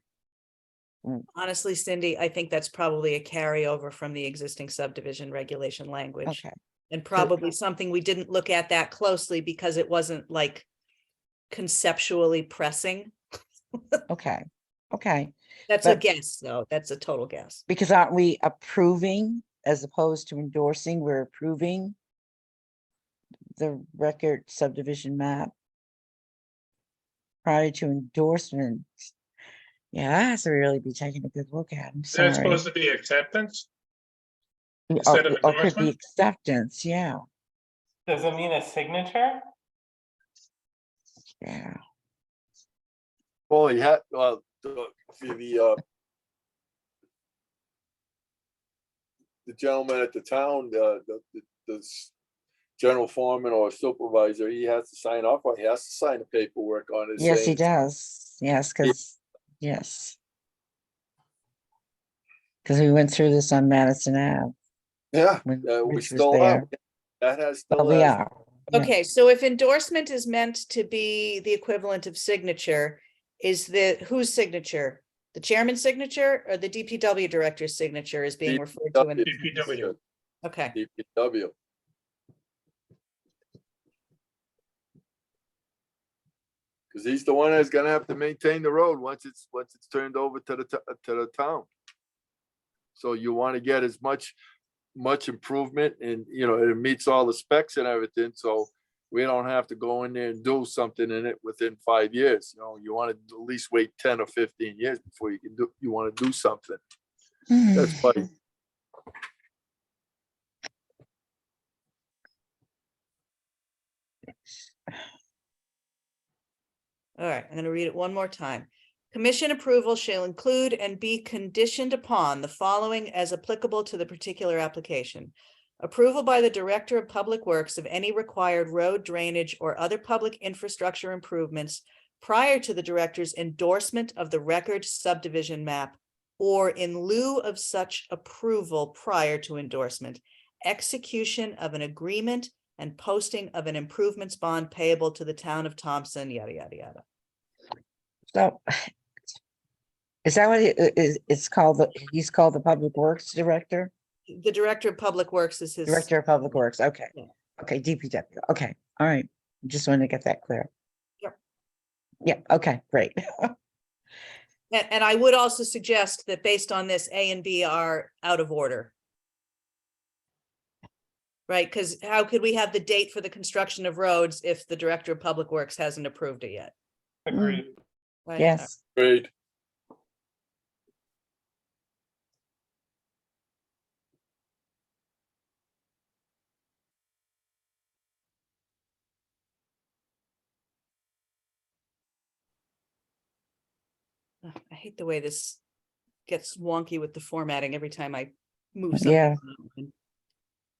Speaker 5: Honestly, Cindy, I think that's probably a carryover from the existing subdivision regulation language.
Speaker 7: Okay,
Speaker 5: And probably something we didn't look at that closely because it wasn't like conceptually pressing.
Speaker 7: okay, okay.
Speaker 5: That's a
Speaker 7: But-
Speaker 5: guess, though. That's a total guess.
Speaker 7: Because aren't we approving as opposed to endorsing? We're approving the record subdivision map prior to endorsement. Yeah, that has to really be taken a good look at. I'm
Speaker 4: Is that
Speaker 7: sorry.
Speaker 4: supposed to be acceptance?
Speaker 7: Or
Speaker 4: instead of
Speaker 7: or could be
Speaker 4: endorsement?
Speaker 7: acceptance, yeah,
Speaker 1: Does it mean a signature?
Speaker 7: yeah.
Speaker 6: Well, he had, the gentleman at the town, the general foreman or supervisor, he has to sign off, or he has to sign the paperwork on it.
Speaker 7: Yes, he
Speaker 6: saying-
Speaker 7: does. Yes, because, yes. Because we went through this on Madison Ave.
Speaker 6: Yeah,
Speaker 7: when
Speaker 6: we
Speaker 7: Rich was
Speaker 6: still are.
Speaker 7: there.
Speaker 6: That has
Speaker 7: Well,
Speaker 6: still
Speaker 7: we
Speaker 6: has.
Speaker 7: are. Yeah.
Speaker 5: Okay, so if endorsement is meant to be the equivalent of signature, is whose signature? The chairman's signature or the DPW director's signature is being referred to in?
Speaker 4: DPW.
Speaker 5: Okay,
Speaker 6: DPW. Cause he's the one that's gonna have to maintain the road once it's turned over to the town. So you wanna get as much improvement and, it meets all the specs and everything, so we don't have to go in there and do something in it within 5 years, you wanna at least wait 10 or 15 years before you wanna do something. That's why.
Speaker 5: all right, I'm gonna read it one more time. Commission approval shall include and be conditioned upon the following as applicable to the particular application. Approval by the Director of Public Works of any required road drainage or other public infrastructure improvements prior to the director's endorsement of the record subdivision map, or in lieu of such approval prior to endorsement, execution of an agreement and posting of an improvements bond payable to the town of Thompson, yada, yada, yada.
Speaker 7: So is that what it's called? He's called the Public Works Director?
Speaker 5: The Director of Public Works is his.
Speaker 7: Director of Public Works, okay.
Speaker 5: Yeah.
Speaker 7: Okay, DPW, okay, all right. Just wanted to get that clear.
Speaker 5: Yep.
Speaker 7: Yeah, okay, great.
Speaker 5: And I would also suggest that based on this, A and B are out of order. Right, because how could we have the date for the construction of roads if the Director of Public Works hasn't approved it yet?
Speaker 1: Agreed.
Speaker 5: Right?
Speaker 7: Yes,
Speaker 6: Great.
Speaker 5: Ugh, I hate the way this gets wonky with the formatting every time I move something.
Speaker 7: Yeah.
Speaker 5: around.
Speaker 7: it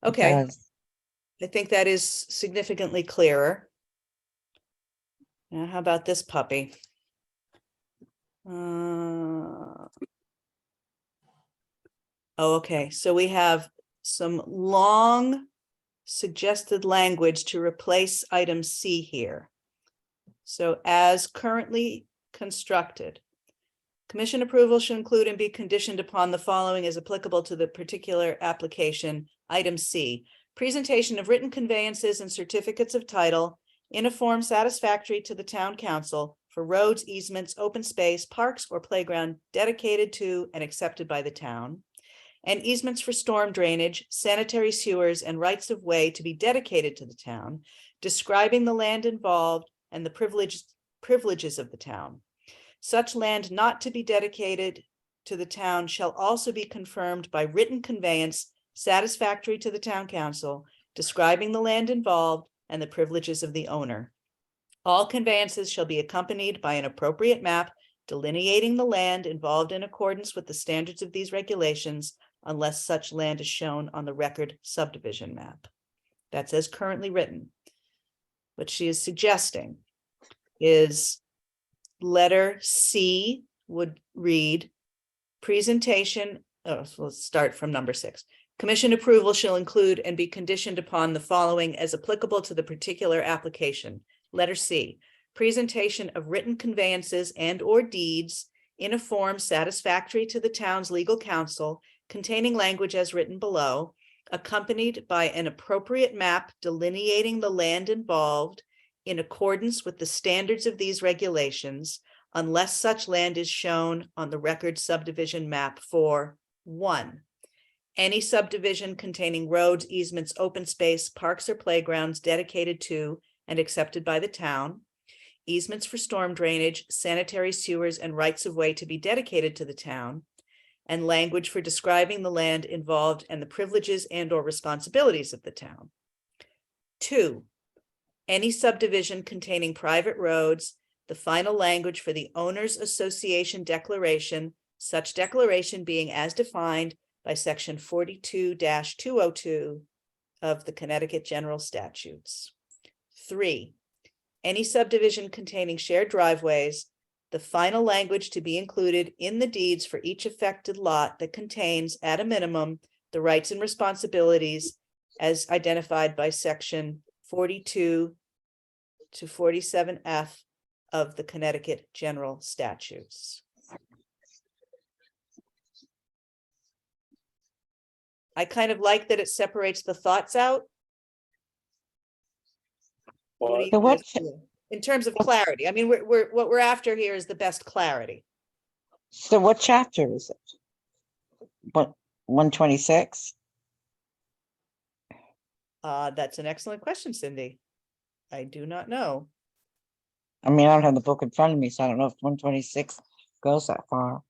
Speaker 5: Okay,
Speaker 7: does.
Speaker 5: I think that is significantly clearer. Now, how about this puppy? Oh, okay, so we have some long suggested language to replace item C here. So as currently constructed, commission approval should include and be conditioned upon the following as applicable to the particular application. Item C, presentation of written conveyances and certificates of title in a form satisfactory to the town council for roads, easements, open space, parks, or playground dedicated to and accepted by the town, and easements for storm drainage, sanitary sewers, and rights of way to be dedicated to the town, describing the land involved and the privileges of the town. Such land not to be dedicated to the town shall also be confirmed by written conveyance satisfactory to the town council, describing the land involved and the privileges of the owner. All conveyances shall be accompanied by an appropriate map delineating the land involved in accordance with the standards of these regulations unless such land is shown on the record subdivision map. That's as currently written. What she is suggesting is letter C would read presentation. Oh, so let's start from number 6. Commission approval shall include and be conditioned upon the following as applicable to the particular application. Letter C, presentation of written conveyances and or deeds in a form satisfactory to the town's legal counsel containing language as written below, accompanied by an appropriate map delineating the land involved in accordance with the standards of these regulations, unless such land is shown on the record subdivision map for 1. Any subdivision containing roads, easements, open space, parks, or playgrounds dedicated to and accepted by the town, easements for storm drainage, sanitary sewers, and rights of way to be dedicated to the town, and language for describing the land involved and the privileges and or responsibilities of the town. 2, any subdivision containing private roads, the final language for the owners association declaration, such declaration being as defined by section 42-202 of the Connecticut General Statutes. 3, any subdivision containing shared driveways, the final language to be included in the deeds for each affected lot that contains, at a minimum, the rights and responsibilities as identified by section 42 to 47F of the Connecticut General Statutes. I kind of like that it separates the thoughts out. What do you
Speaker 7: So what-
Speaker 5: guys feel? In terms of clarity, I mean, what we're after here is the best clarity.
Speaker 7: So what chapter is it? What, 126?
Speaker 5: That's an excellent question, Cindy. I do not know.
Speaker 7: I mean, I don't have the book in front of me, so I don't know if 126 goes that far.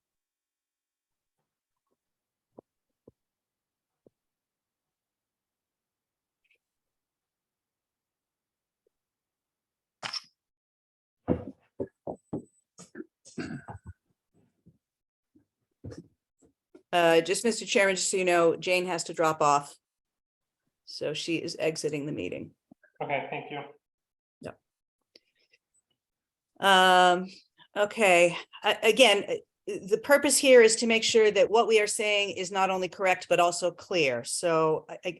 Speaker 5: Just Mr. Chairman, just so you know, Jane has to drop off. So she is exiting the meeting.
Speaker 1: Okay, thank you.
Speaker 5: Okay, again, the purpose here is to make sure that what we are saying is not only correct, but also clear. So I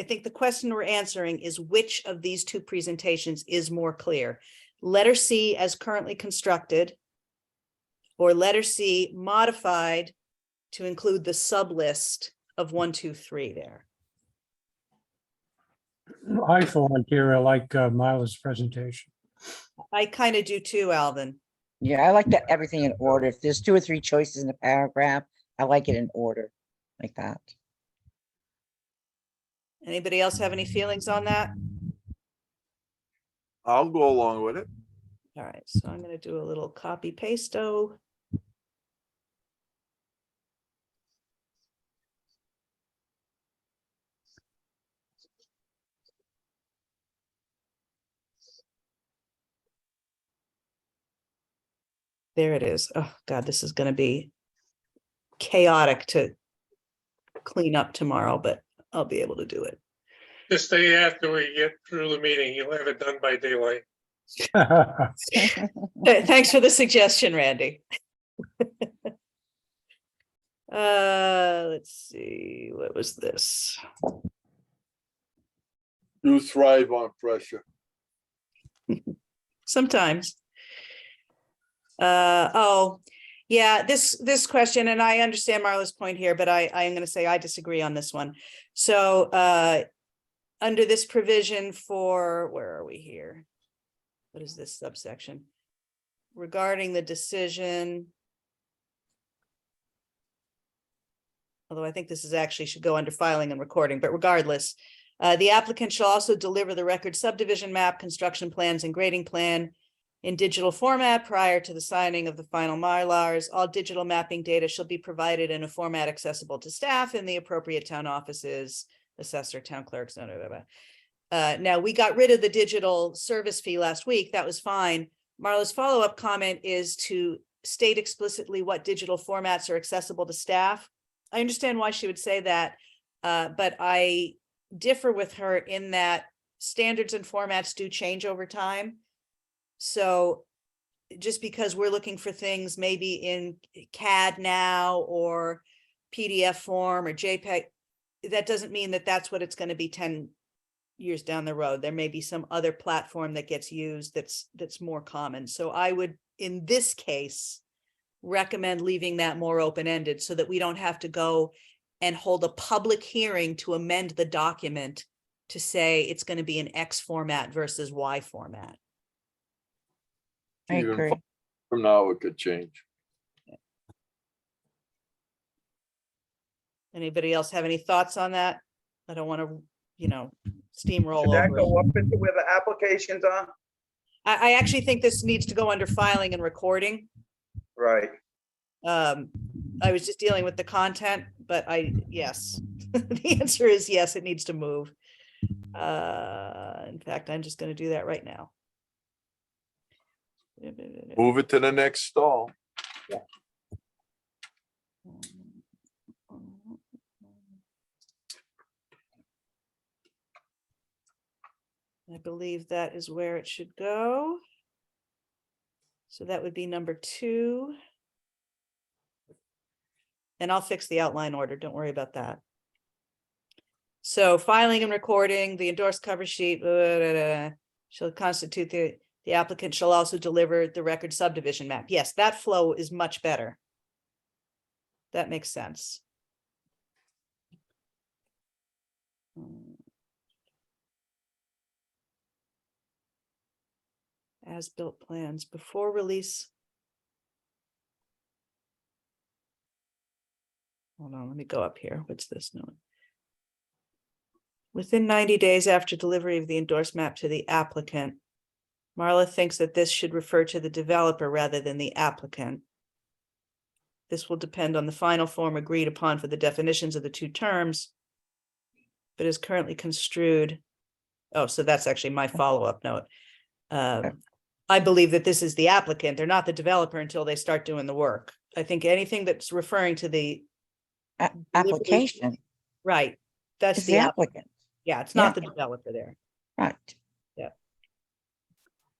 Speaker 5: think the question we're answering is which of these two presentations is more clear? Letter C as currently constructed, or letter C modified to include the sub list of 1, 2, 3 there.
Speaker 2: I volunteer, I like Mila's presentation.
Speaker 5: I kind of do too, Alvin.
Speaker 7: Yeah, I like that everything in order. If there's 2 or 3 choices in a paragraph, I like it in order like that.
Speaker 5: Anybody else have any feelings on that?
Speaker 6: I'll go along with it.
Speaker 5: All right, so I'm going to do a little copy paste-o. There it is. Oh, God, this is going to be chaotic to clean up tomorrow, but I'll be able to do it.
Speaker 4: This day after we get through the meeting, you'll have it done by daylight.
Speaker 5: Thanks for the suggestion, Randy. Let's see, what was this?
Speaker 6: You thrive on pressure.
Speaker 5: Sometimes. Oh, yeah, this question, and I understand Marla's point here, but I am going to say I disagree on this one. So under this provision for, where are we here? What is this subsection? Regarding the decision. Although I think this is actually should go under filing and recording, but regardless, the applicant shall also deliver the record subdivision map, construction plans, and grading plan in digital format prior to the signing of the final Mylars. All digital mapping data shall be provided in a format accessible to staff in the appropriate town offices, assessor, town clerks, blah, blah, blah. Now, we got rid of the digital service fee last week. That was fine. Marla's follow-up comment is to state explicitly what digital formats are accessible to staff. I understand why she would say that, but I differ with her in that standards and formats do change over time. So just because we're looking for things maybe in CAD now or PDF form or JPEG, that doesn't mean that that's what it's going to be 10 years down the road. There may be some other platform that gets used that's more common. So I would, in this case, recommend leaving that more open-ended so that we don't have to go and hold a public hearing to amend the document to say it's going to be an X format versus Y format.
Speaker 7: I
Speaker 6: Even
Speaker 7: agree.
Speaker 6: from now, it could change.
Speaker 5: Anybody else have any thoughts on that? I don't want to, steamroll
Speaker 9: Should that
Speaker 5: over it.
Speaker 9: go up into where the applications are?
Speaker 5: I actually think this needs to go under filing and recording.
Speaker 9: Right.
Speaker 5: I was just dealing with the content, but yes, the answer is yes, it needs to move. In fact, I'm just going to do that right now.
Speaker 6: Move it to the next stall.
Speaker 5: I believe that is where it should go. So that would be number 2. And I'll fix the outline order. Don't worry about that. So filing and recording, the endorsed cover sheet shall constitute the applicant shall also deliver the record subdivision map. Yes, that flow is much better. That makes sense. As-built plans before release. Hold on, let me go up here. What's this note? Within 90 days after delivery of the endorsed map to the applicant, Marla thinks that this should refer to the developer rather than the applicant. This will depend on the final form agreed upon for the definitions of the 2 terms, but is currently construed. Oh, so that's actually my follow-up note. I believe that this is the applicant. They're not the developer until they start doing the work. I think anything that's referring to the
Speaker 7: Application
Speaker 5: right, that's
Speaker 7: is the applicant,
Speaker 5: Yeah, it's not the developer there.
Speaker 7: right?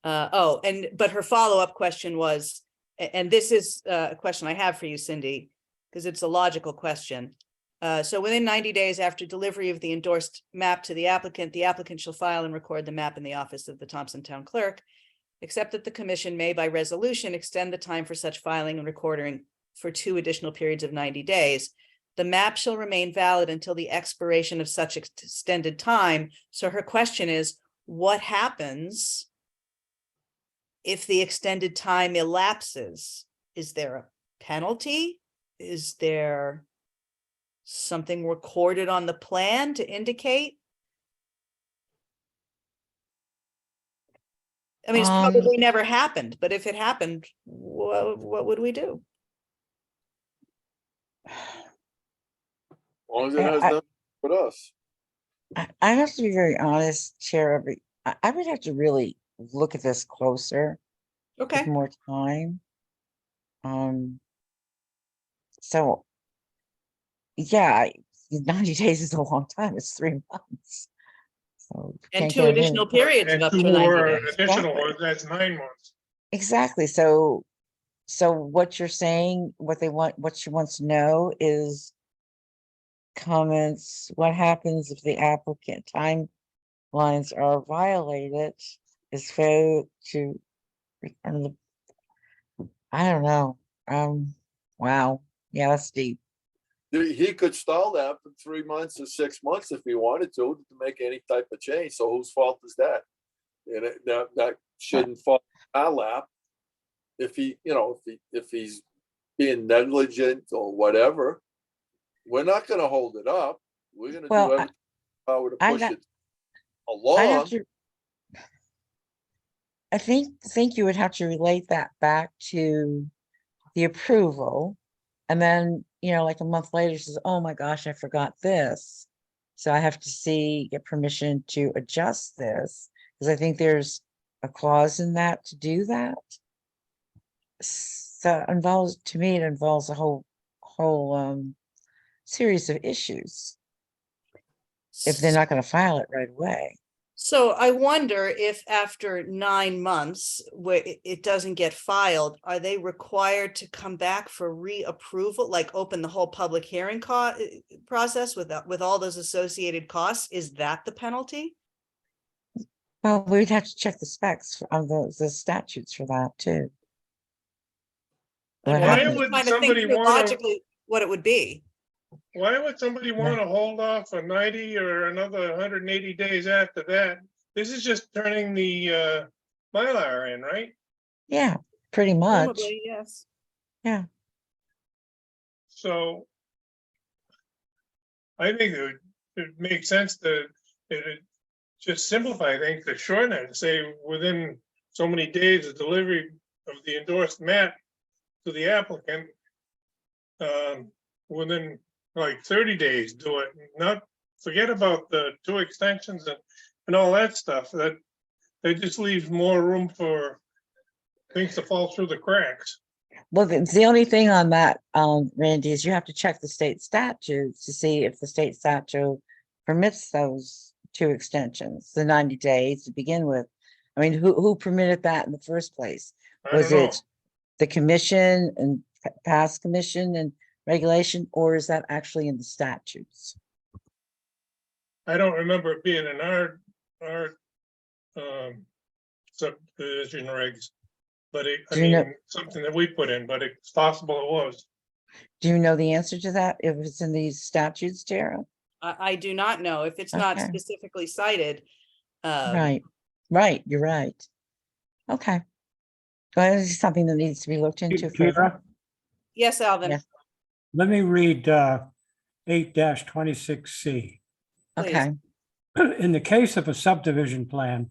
Speaker 5: But her follow-up question was, and this is a question I have for you, Cindy, because it's a logical question. So within 90 days after delivery of the endorsed map to the applicant shall file and record the map in the office of the Thompson Town Clerk, except that the commission may by resolution extend the time for such filing and recording for 2 additional periods of 90 days. The map shall remain valid until the expiration of such extended time. So her question is, what happens if the extended time elapses? Is there a penalty? Is there something recorded on the plan to indicate? I mean, it's probably never happened, but if it happened, what would we do?
Speaker 6: As long as it has nothing with us.
Speaker 7: I have to be very honest, Chair. I would have to really look at this closer
Speaker 5: Okay.
Speaker 7: with more time. So, yeah, 90 days is a long time. It's 3 months. So
Speaker 5: And
Speaker 7: can't
Speaker 5: 2
Speaker 7: get it in.
Speaker 5: additional periods of
Speaker 4: And
Speaker 5: up
Speaker 4: 2
Speaker 5: to 90
Speaker 4: more
Speaker 5: days.
Speaker 4: additional
Speaker 7: Exactly.
Speaker 4: ones, that's 9 months.
Speaker 7: Exactly. So what you're saying, what she wants to know is comments, what happens if the applicant timelines are violated, is failure to return the, I don't know. Wow. Yeah, that's deep.
Speaker 6: He could stall that for 3 months or 6 months if he wanted to make any type of change. So whose fault is that? And that shouldn't fall in our lap. If if he's being negligent or whatever, we're not going to hold it up. We're going to do everything to push it along.
Speaker 7: I think you would have to relate that back to the approval. And then, like a month later, she says, oh my gosh, I forgot this. So I have to get permission to adjust this, because I think there's a clause in that to do that. So it involves a whole series of issues if they're not going to file it right away.
Speaker 5: So I wonder if after 9 months, where it doesn't get filed, are they required to come back for reapproval, like open the whole public hearing process with all those associated costs? Is that the penalty?
Speaker 7: Well, we'd have to check the specs of the statutes for that too.
Speaker 5: I'm
Speaker 7: What
Speaker 4: Why
Speaker 7: happens-
Speaker 5: just
Speaker 4: would
Speaker 5: trying to think
Speaker 4: somebody
Speaker 5: through
Speaker 4: wanna-
Speaker 5: logically what it would be.
Speaker 4: Why would somebody want to hold off for 90 or another 180 days after that? This is just turning the Mylar in, right?
Speaker 7: Yeah, pretty much.
Speaker 5: Presumably, yes.
Speaker 4: So I think it makes sense to just simplify things, to shorten it, and say within so many days of delivery of the endorsed map to the applicant, within like 30 days, do it, not forget about the 2 extensions and all that stuff. That just leaves more room for things to fall through the cracks.
Speaker 7: Well, the only thing on that, Randy, is you have to check the state statutes to see if the state statute permits those 2 extensions, the 90 days to begin with. I mean, who permitted that in the first place?
Speaker 4: I
Speaker 7: Was
Speaker 4: don't know.
Speaker 7: it the commission and past commission and regulation, or is that actually in the statutes?
Speaker 4: I don't remember it being in our subdivision regs, but I
Speaker 7: Do you know-
Speaker 4: mean, something that we put in, but it's possible it was.
Speaker 7: Do you know the answer to that? If it's in these statutes, Tara?
Speaker 5: I do not know if it's not
Speaker 7: Okay.
Speaker 5: specifically cited.
Speaker 7: Right, you're right. Okay. Well, this is something that needs to be looked into further.
Speaker 2: Kira,
Speaker 5: Yes, Alvin.
Speaker 7: Yeah.
Speaker 2: let me read 8-26C.
Speaker 5: Please.
Speaker 7: Okay,
Speaker 2: In the case of a subdivision plan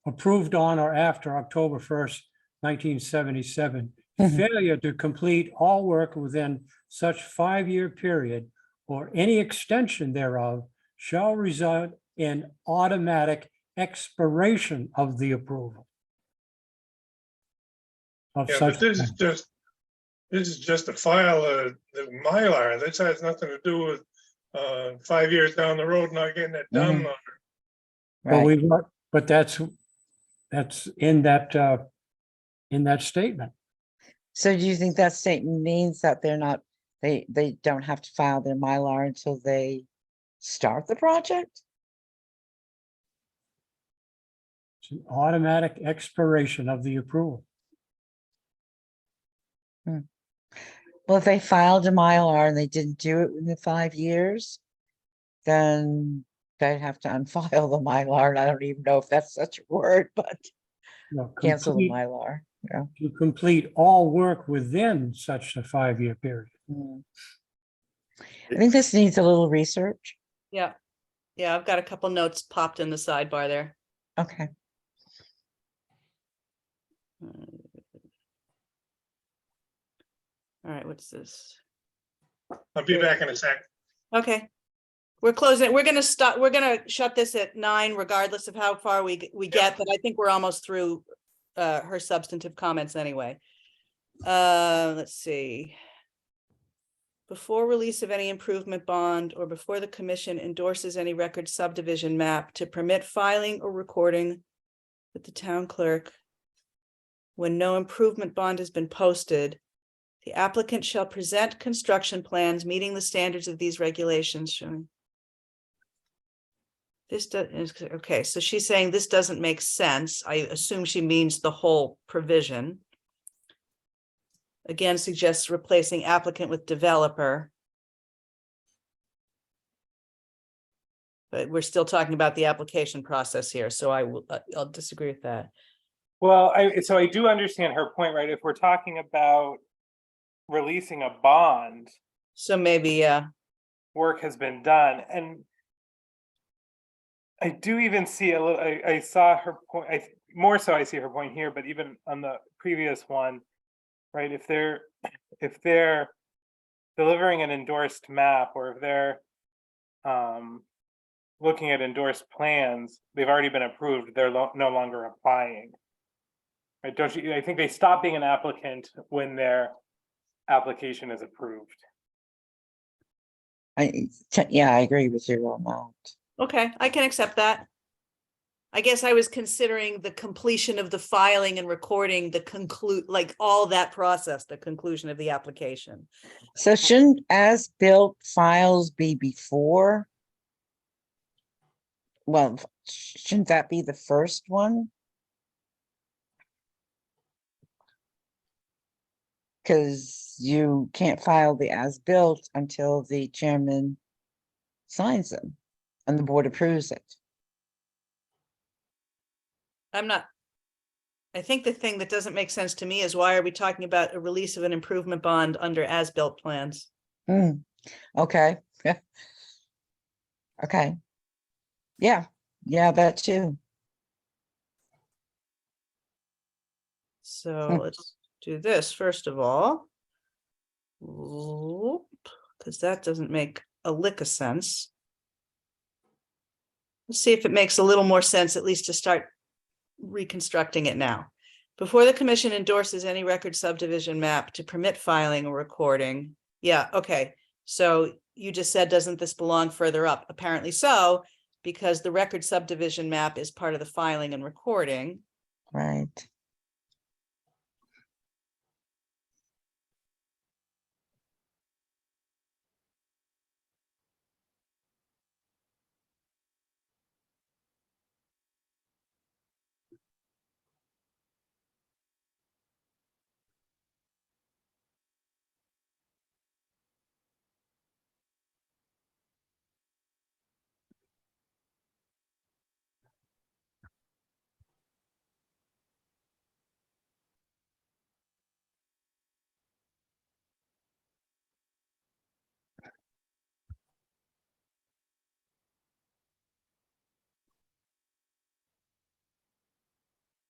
Speaker 2: approved on or after October 1st, 1977,
Speaker 7: Mhm.
Speaker 2: failure to complete all work within such 5-year period or any extension thereof shall result in automatic expiration of the approval of
Speaker 4: Yeah,
Speaker 2: such
Speaker 4: but this
Speaker 2: plan.
Speaker 4: is just a file of the Mylar. This has nothing to do with 5 years down the road not getting it done.
Speaker 7: Mhm.
Speaker 2: But
Speaker 7: right.
Speaker 2: but that's in that statement.
Speaker 7: So do you think that statement means that they're not, they don't have to file their Mylar until they start the project?
Speaker 2: It's an automatic expiration of the approval.
Speaker 7: Well, if they filed a Mylar and they didn't do it in the 5 years, then they'd have to unfile the Mylar. And I don't even know if that's such a word, but
Speaker 2: No,
Speaker 7: cancel the
Speaker 2: complete-
Speaker 7: Mylar. Yeah.
Speaker 2: To complete all work within such a 5-year period.
Speaker 7: Mm. I think this needs a little research.
Speaker 5: Yeah. Yeah, I've got a couple notes popped in the sidebar there.
Speaker 7: Okay.
Speaker 5: All right, what's this?
Speaker 4: I'll be back in a sec.
Speaker 5: Okay. We're closing, we're gonna stop, we're gonna shut this at 9 regardless of how far we get, but I think we're almost through her substantive comments anyway. Let's see. Before release of any improvement bond or before the commission endorses any record subdivision map to permit filing or recording with the town clerk. When no improvement bond has been posted, the applicant shall present construction plans meeting the standards of these regulations showing. This does, okay, so she's saying this doesn't make sense. I assume she means the whole provision. Again, suggests replacing applicant with developer. But we're still talking about the application process here, so I'll disagree with that.
Speaker 1: Well, so I do understand her point, right? If we're talking about releasing a bond,
Speaker 5: So maybe, yeah,
Speaker 1: work has been done, and I do even see a little, I saw her point, more so I see her point here, but even on the previous one, right, if they're delivering an endorsed map, or if they're looking at endorsed plans, they've already been approved, they're no longer applying. Right, don't you, I think they stop being an applicant when their application is approved.
Speaker 7: Yeah, I agree with you on that.
Speaker 5: Okay, I can accept that. I guess I was considering the completion of the filing and recording, the conclude, like all that process, the conclusion of the application.
Speaker 7: So shouldn't as-built files be before? Well, shouldn't that be the first one? Because you can't file the as-built until the chairman signs them and the board approves it.
Speaker 5: I think the thing that doesn't make sense to me is why are we talking about a release of an improvement bond under as-built plans?
Speaker 7: Okay. Okay. Yeah, that too.
Speaker 5: So let's do this first of all. Because that doesn't make a lick of sense. Let's see if it makes a little more sense, at least to start reconstructing it now. Before the commission endorses any record subdivision map to permit filing or recording. Yeah, okay. So you just said, doesn't this belong further up? Apparently so, because the record subdivision map is part of the filing and recording.
Speaker 7: Right.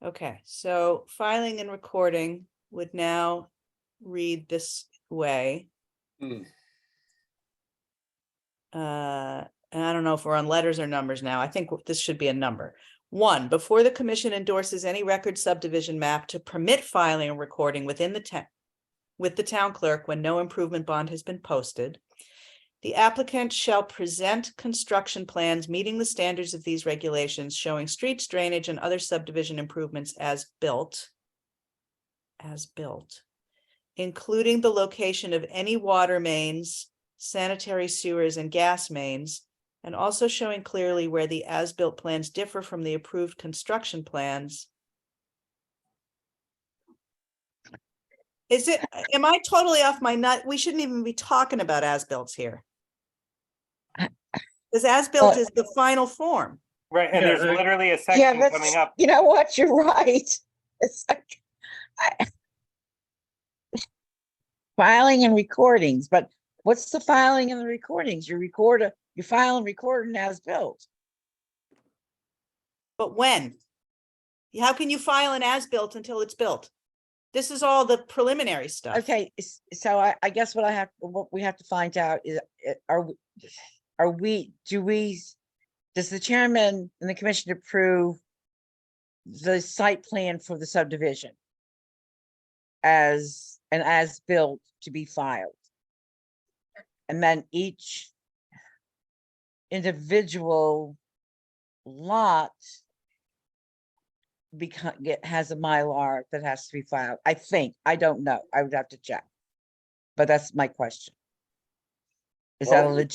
Speaker 5: Okay, so filing and recording would now read this way.
Speaker 6: Hmm.
Speaker 5: And I don't know if we're on letters or numbers now. I think this should be a number. 1, before the commission endorses any record subdivision map to permit filing and recording within the with the town clerk when no improvement bond has been posted, the applicant shall present construction plans meeting the standards of these regulations showing streets, drainage, and other subdivision improvements as built, including the location of any water mains, sanitary sewers, and gas mains, and also showing clearly where the as-built plans differ from the approved construction plans. Am I totally off my nut? We shouldn't even be talking about as-built here. Because as-built is the final form.
Speaker 1: Right, and
Speaker 4: Yeah,
Speaker 1: there's
Speaker 4: I-
Speaker 1: literally a
Speaker 7: Yeah,
Speaker 1: section
Speaker 7: that's,
Speaker 1: coming up.
Speaker 7: you know what, you're right. It's like filing and recordings, but what's the filing and the recordings? You file and record an as-built.
Speaker 5: But when? How can you file an as-built until it's built? This is all the preliminary stuff.
Speaker 7: Okay, so I guess what we have to find out is, does the chairman and the commission approve the site plan for the subdivision as built to be filed? And then each individual lot has a Mylar that has to be filed. I think, I don't know. I would have to check. But that's my question. Is that a
Speaker 6: Well,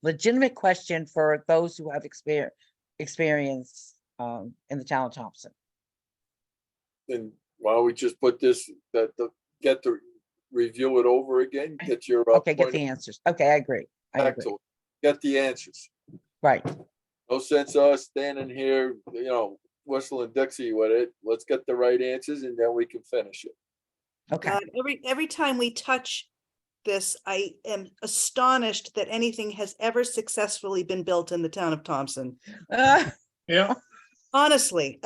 Speaker 7: legitimate question for those who have experience in the town of Thompson?
Speaker 6: then why don't we just put this, get to review it over again, get your.
Speaker 7: Okay, get
Speaker 6: point
Speaker 7: the answers. Okay, I agree.
Speaker 6: back to it. Get the answers.
Speaker 7: Right.
Speaker 6: No sense us standing here, whistling Dixie with it. Let's get the right answers and then we can finish it.
Speaker 7: Okay.
Speaker 5: God, every time we touch this, I am astonished that anything has ever successfully been built in the town of Thompson.
Speaker 4: Yeah,
Speaker 5: Honestly,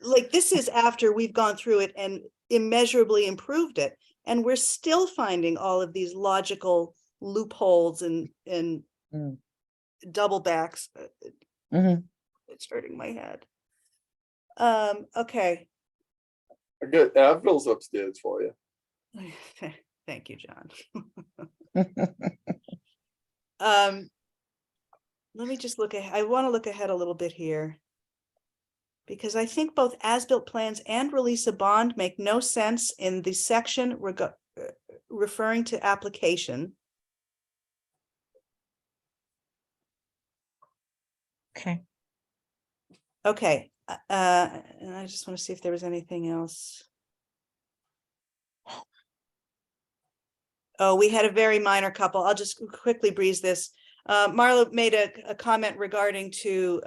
Speaker 5: like this is after we've gone through it and immeasurably improved it. And we're still finding all of these logical loopholes and
Speaker 7: Mm.
Speaker 5: double backs.
Speaker 7: Mhm.
Speaker 5: It's hurting my head. Okay.
Speaker 6: I got Advil's upstairs for you.
Speaker 5: Thank you, John. Let me just look ahead. I want to look ahead a little bit here. Because I think both as-built plans and release of bond make no sense in the section referring to application.
Speaker 7: Okay.
Speaker 5: Okay, and I just want to see if there was anything else. Oh, we had a very minor couple. I'll just quickly breeze this. Marla made a comment regarding to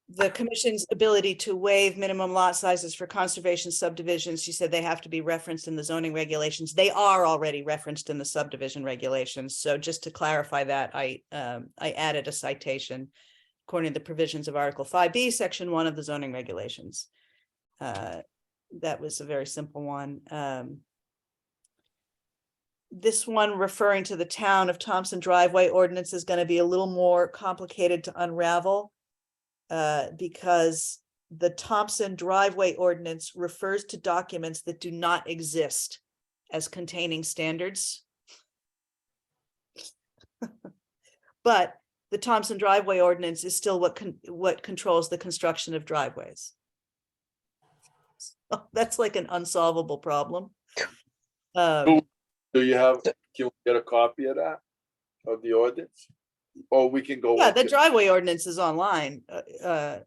Speaker 5: the commission's ability to waive minimum lot sizes for conservation subdivisions. She said they have to be referenced in the zoning regulations. They are already referenced in the subdivision regulations. So just to clarify that, I added a citation according to the provisions of Article 5B, Section 1 of the zoning regulations. That was a very simple one. This one referring to the town of Thompson driveway ordinance is going to be a little more complicated to unravel. Because the Thompson driveway ordinance refers to documents that do not exist as containing standards. But the Thompson driveway ordinance is still what controls the construction of driveways. So that's like an unsolvable problem.
Speaker 6: Do you have, can we get a copy of that, of the ordinance? Or we can go.
Speaker 5: Yeah,
Speaker 6: look
Speaker 5: the
Speaker 6: at-
Speaker 5: driveway ordinance is online. But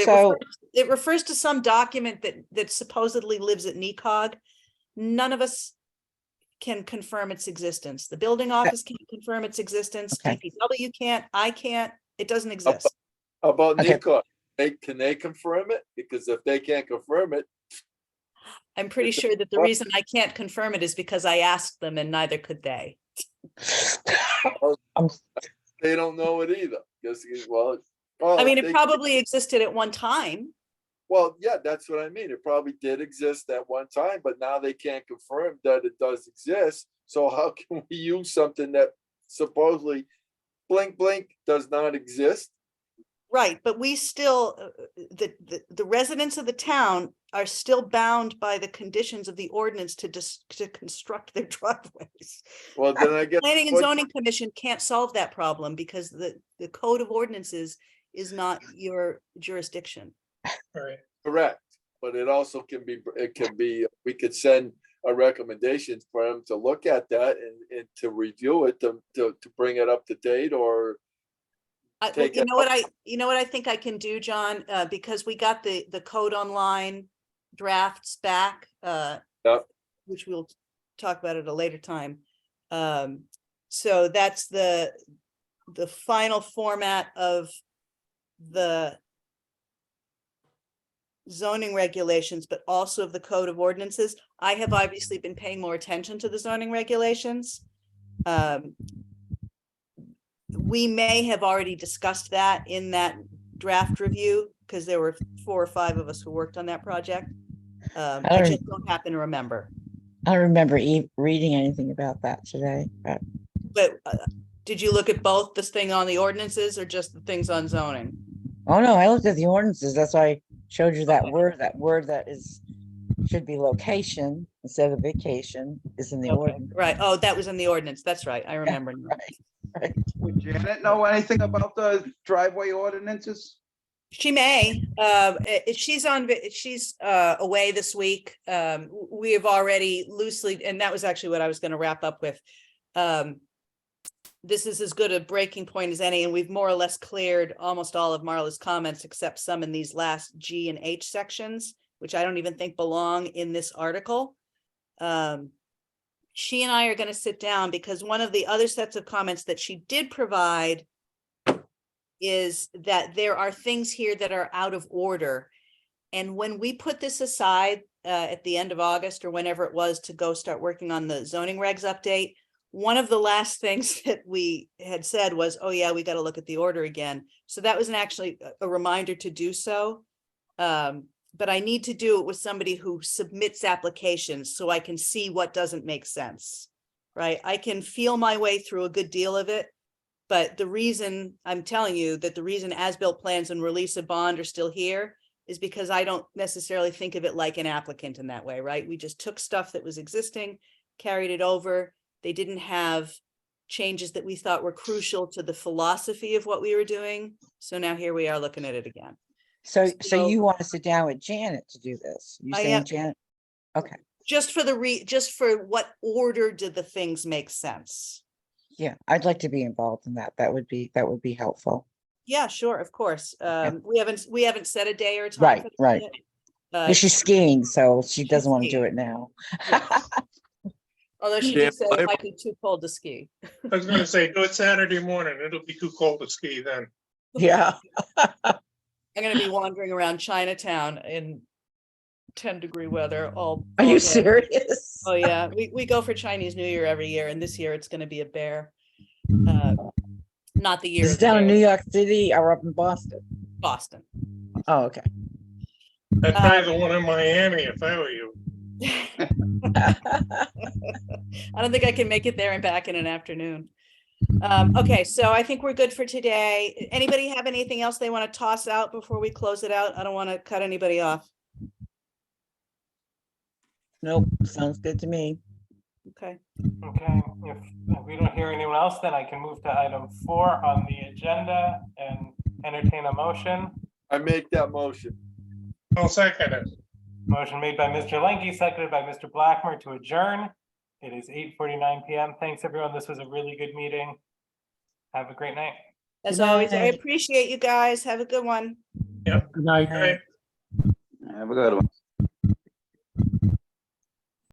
Speaker 7: So-
Speaker 5: it refers to some document that supposedly lives at NECOG. None of us can confirm its existence. The building office can't confirm its existence.
Speaker 7: Okay.
Speaker 5: DPW can't, I can't, it doesn't exist.
Speaker 6: How about
Speaker 7: Okay.
Speaker 6: NECOG? Can they confirm it? Because if they can't confirm it,
Speaker 5: I'm pretty sure that the reason I can't confirm it is because I asked them and neither could they.
Speaker 6: they don't know it either. Because,
Speaker 5: I mean, it
Speaker 6: they-
Speaker 5: probably existed at one time.
Speaker 6: Well, yeah, that's what I mean. It probably did exist at one time, but now they can't confirm that it does exist. So how can we use something that supposedly blink, blink does not exist?
Speaker 5: Right, but we still, the residents of the town are still bound by the conditions of the ordinance to construct their driveways.
Speaker 6: Well, then I guess.
Speaker 5: Planning and zoning commission can't solve that problem because the code of ordinances is not your jurisdiction.
Speaker 4: Right.
Speaker 6: Correct, but it also can be, we could send a recommendation for them to look at that and to review it, to bring it up to date or. Take
Speaker 5: You
Speaker 6: it
Speaker 5: know what I think I can do, John, because we got the code online drafts back,
Speaker 6: Yep.
Speaker 5: which we'll talk about at a later time. So that's the final format of the zoning regulations, but also of the code of ordinances. I have obviously been paying more attention to the zoning regulations. We may have already discussed that in that draft review, because there were 4 or 5 of us who worked on that project. I just don't happen to remember.
Speaker 7: I don't remember reading anything about that today,
Speaker 5: But did you look at both this thing on the ordinances or just the things on zoning?
Speaker 7: oh no, I looked at the ordinances. That's why I showed you that word that should be location instead of vacation is in the
Speaker 5: Okay,
Speaker 7: ordinance.
Speaker 5: right. Oh, that was in the ordinance. That's right. I remember now.
Speaker 7: Right.
Speaker 8: Would Janet know anything about the driveway ordinances?
Speaker 5: She may, she's away this week. We have already loosely, and that was actually what I was going to wrap up with. This is as good a breaking point as any, and we've more or less cleared almost all of Marla's comments, except some in these last G and H sections, which I don't even think belong in this article. She and I are going to sit down because one of the other sets of comments that she did provide is that there are things here that are out of order. And when we put this aside at the end of August or whenever it was to go start working on the zoning regs update, one of the last things that we had said was, oh yeah, we got to look at the order again. So that was actually a reminder to do so. But I need to do it with somebody who submits applications so I can see what doesn't make sense, right? I can feel my way through a good deal of it. But the reason I'm telling you that the reason as-built plans and release of bond are still here is because I don't necessarily think of it like an applicant in that way, right? We just took stuff that was existing carried it over. They didn't have changes that we thought were crucial to the philosophy of what we were doing. So now here we are looking at it again.
Speaker 7: So
Speaker 5: So-
Speaker 7: you want to sit down with Janet to do this? You
Speaker 5: I
Speaker 7: saying
Speaker 5: am.
Speaker 7: Janet? Okay,
Speaker 5: Just for just for what order did the things make sense?
Speaker 7: yeah, I'd like to be involved in that. That would be helpful.
Speaker 5: Yeah, sure, of course. We haven't set a day or a time.
Speaker 7: Right,
Speaker 5: for this
Speaker 7: right.
Speaker 5: yet.
Speaker 7: Yeah, she's skiing, so she
Speaker 5: she's
Speaker 7: doesn't want to do
Speaker 5: skiing.
Speaker 7: it now.
Speaker 5: Although she
Speaker 6: Yeah,
Speaker 5: did say
Speaker 6: I-
Speaker 5: it might be too cold to ski.
Speaker 4: I was gonna say, do it Saturday morning. It'll be too cold to ski then.
Speaker 7: Yeah.
Speaker 5: I'm gonna be wandering around Chinatown in 10-degree weather all.
Speaker 7: Are
Speaker 5: all
Speaker 7: you
Speaker 5: day.
Speaker 7: serious?
Speaker 5: Oh, yeah, we go for Chinese New Year every year, and this year it's gonna be a bear. Not the year
Speaker 7: Is
Speaker 5: of
Speaker 7: it
Speaker 5: the
Speaker 7: down in
Speaker 5: bear,
Speaker 7: New York City or up in Boston?
Speaker 5: Boston.
Speaker 7: Oh, okay.
Speaker 4: I'd try the one in Miami if I were you.
Speaker 5: I don't think I can make it there and back in an afternoon. Okay, so I think we're good for today. Anybody have anything else they want to toss out before we close it out? I don't want to cut anybody off.
Speaker 7: Nope, sounds good to me.
Speaker 5: Okay,
Speaker 1: Okay, if we don't hear anyone else, then I can move to item 4 on the agenda and entertain a motion.
Speaker 6: I make that motion.
Speaker 4: I'll second it.
Speaker 1: Motion made by Mr. Lenke, seconded by Mr. Blackmer to adjourn. It is 8:49 PM. Thanks, everyone. This was a really good meeting. Have a great night.
Speaker 5: as
Speaker 7: Good
Speaker 5: always, I
Speaker 7: night.
Speaker 5: appreciate you guys. Have a good one.
Speaker 2: Good night.
Speaker 4: All right.
Speaker 9: Have a good one.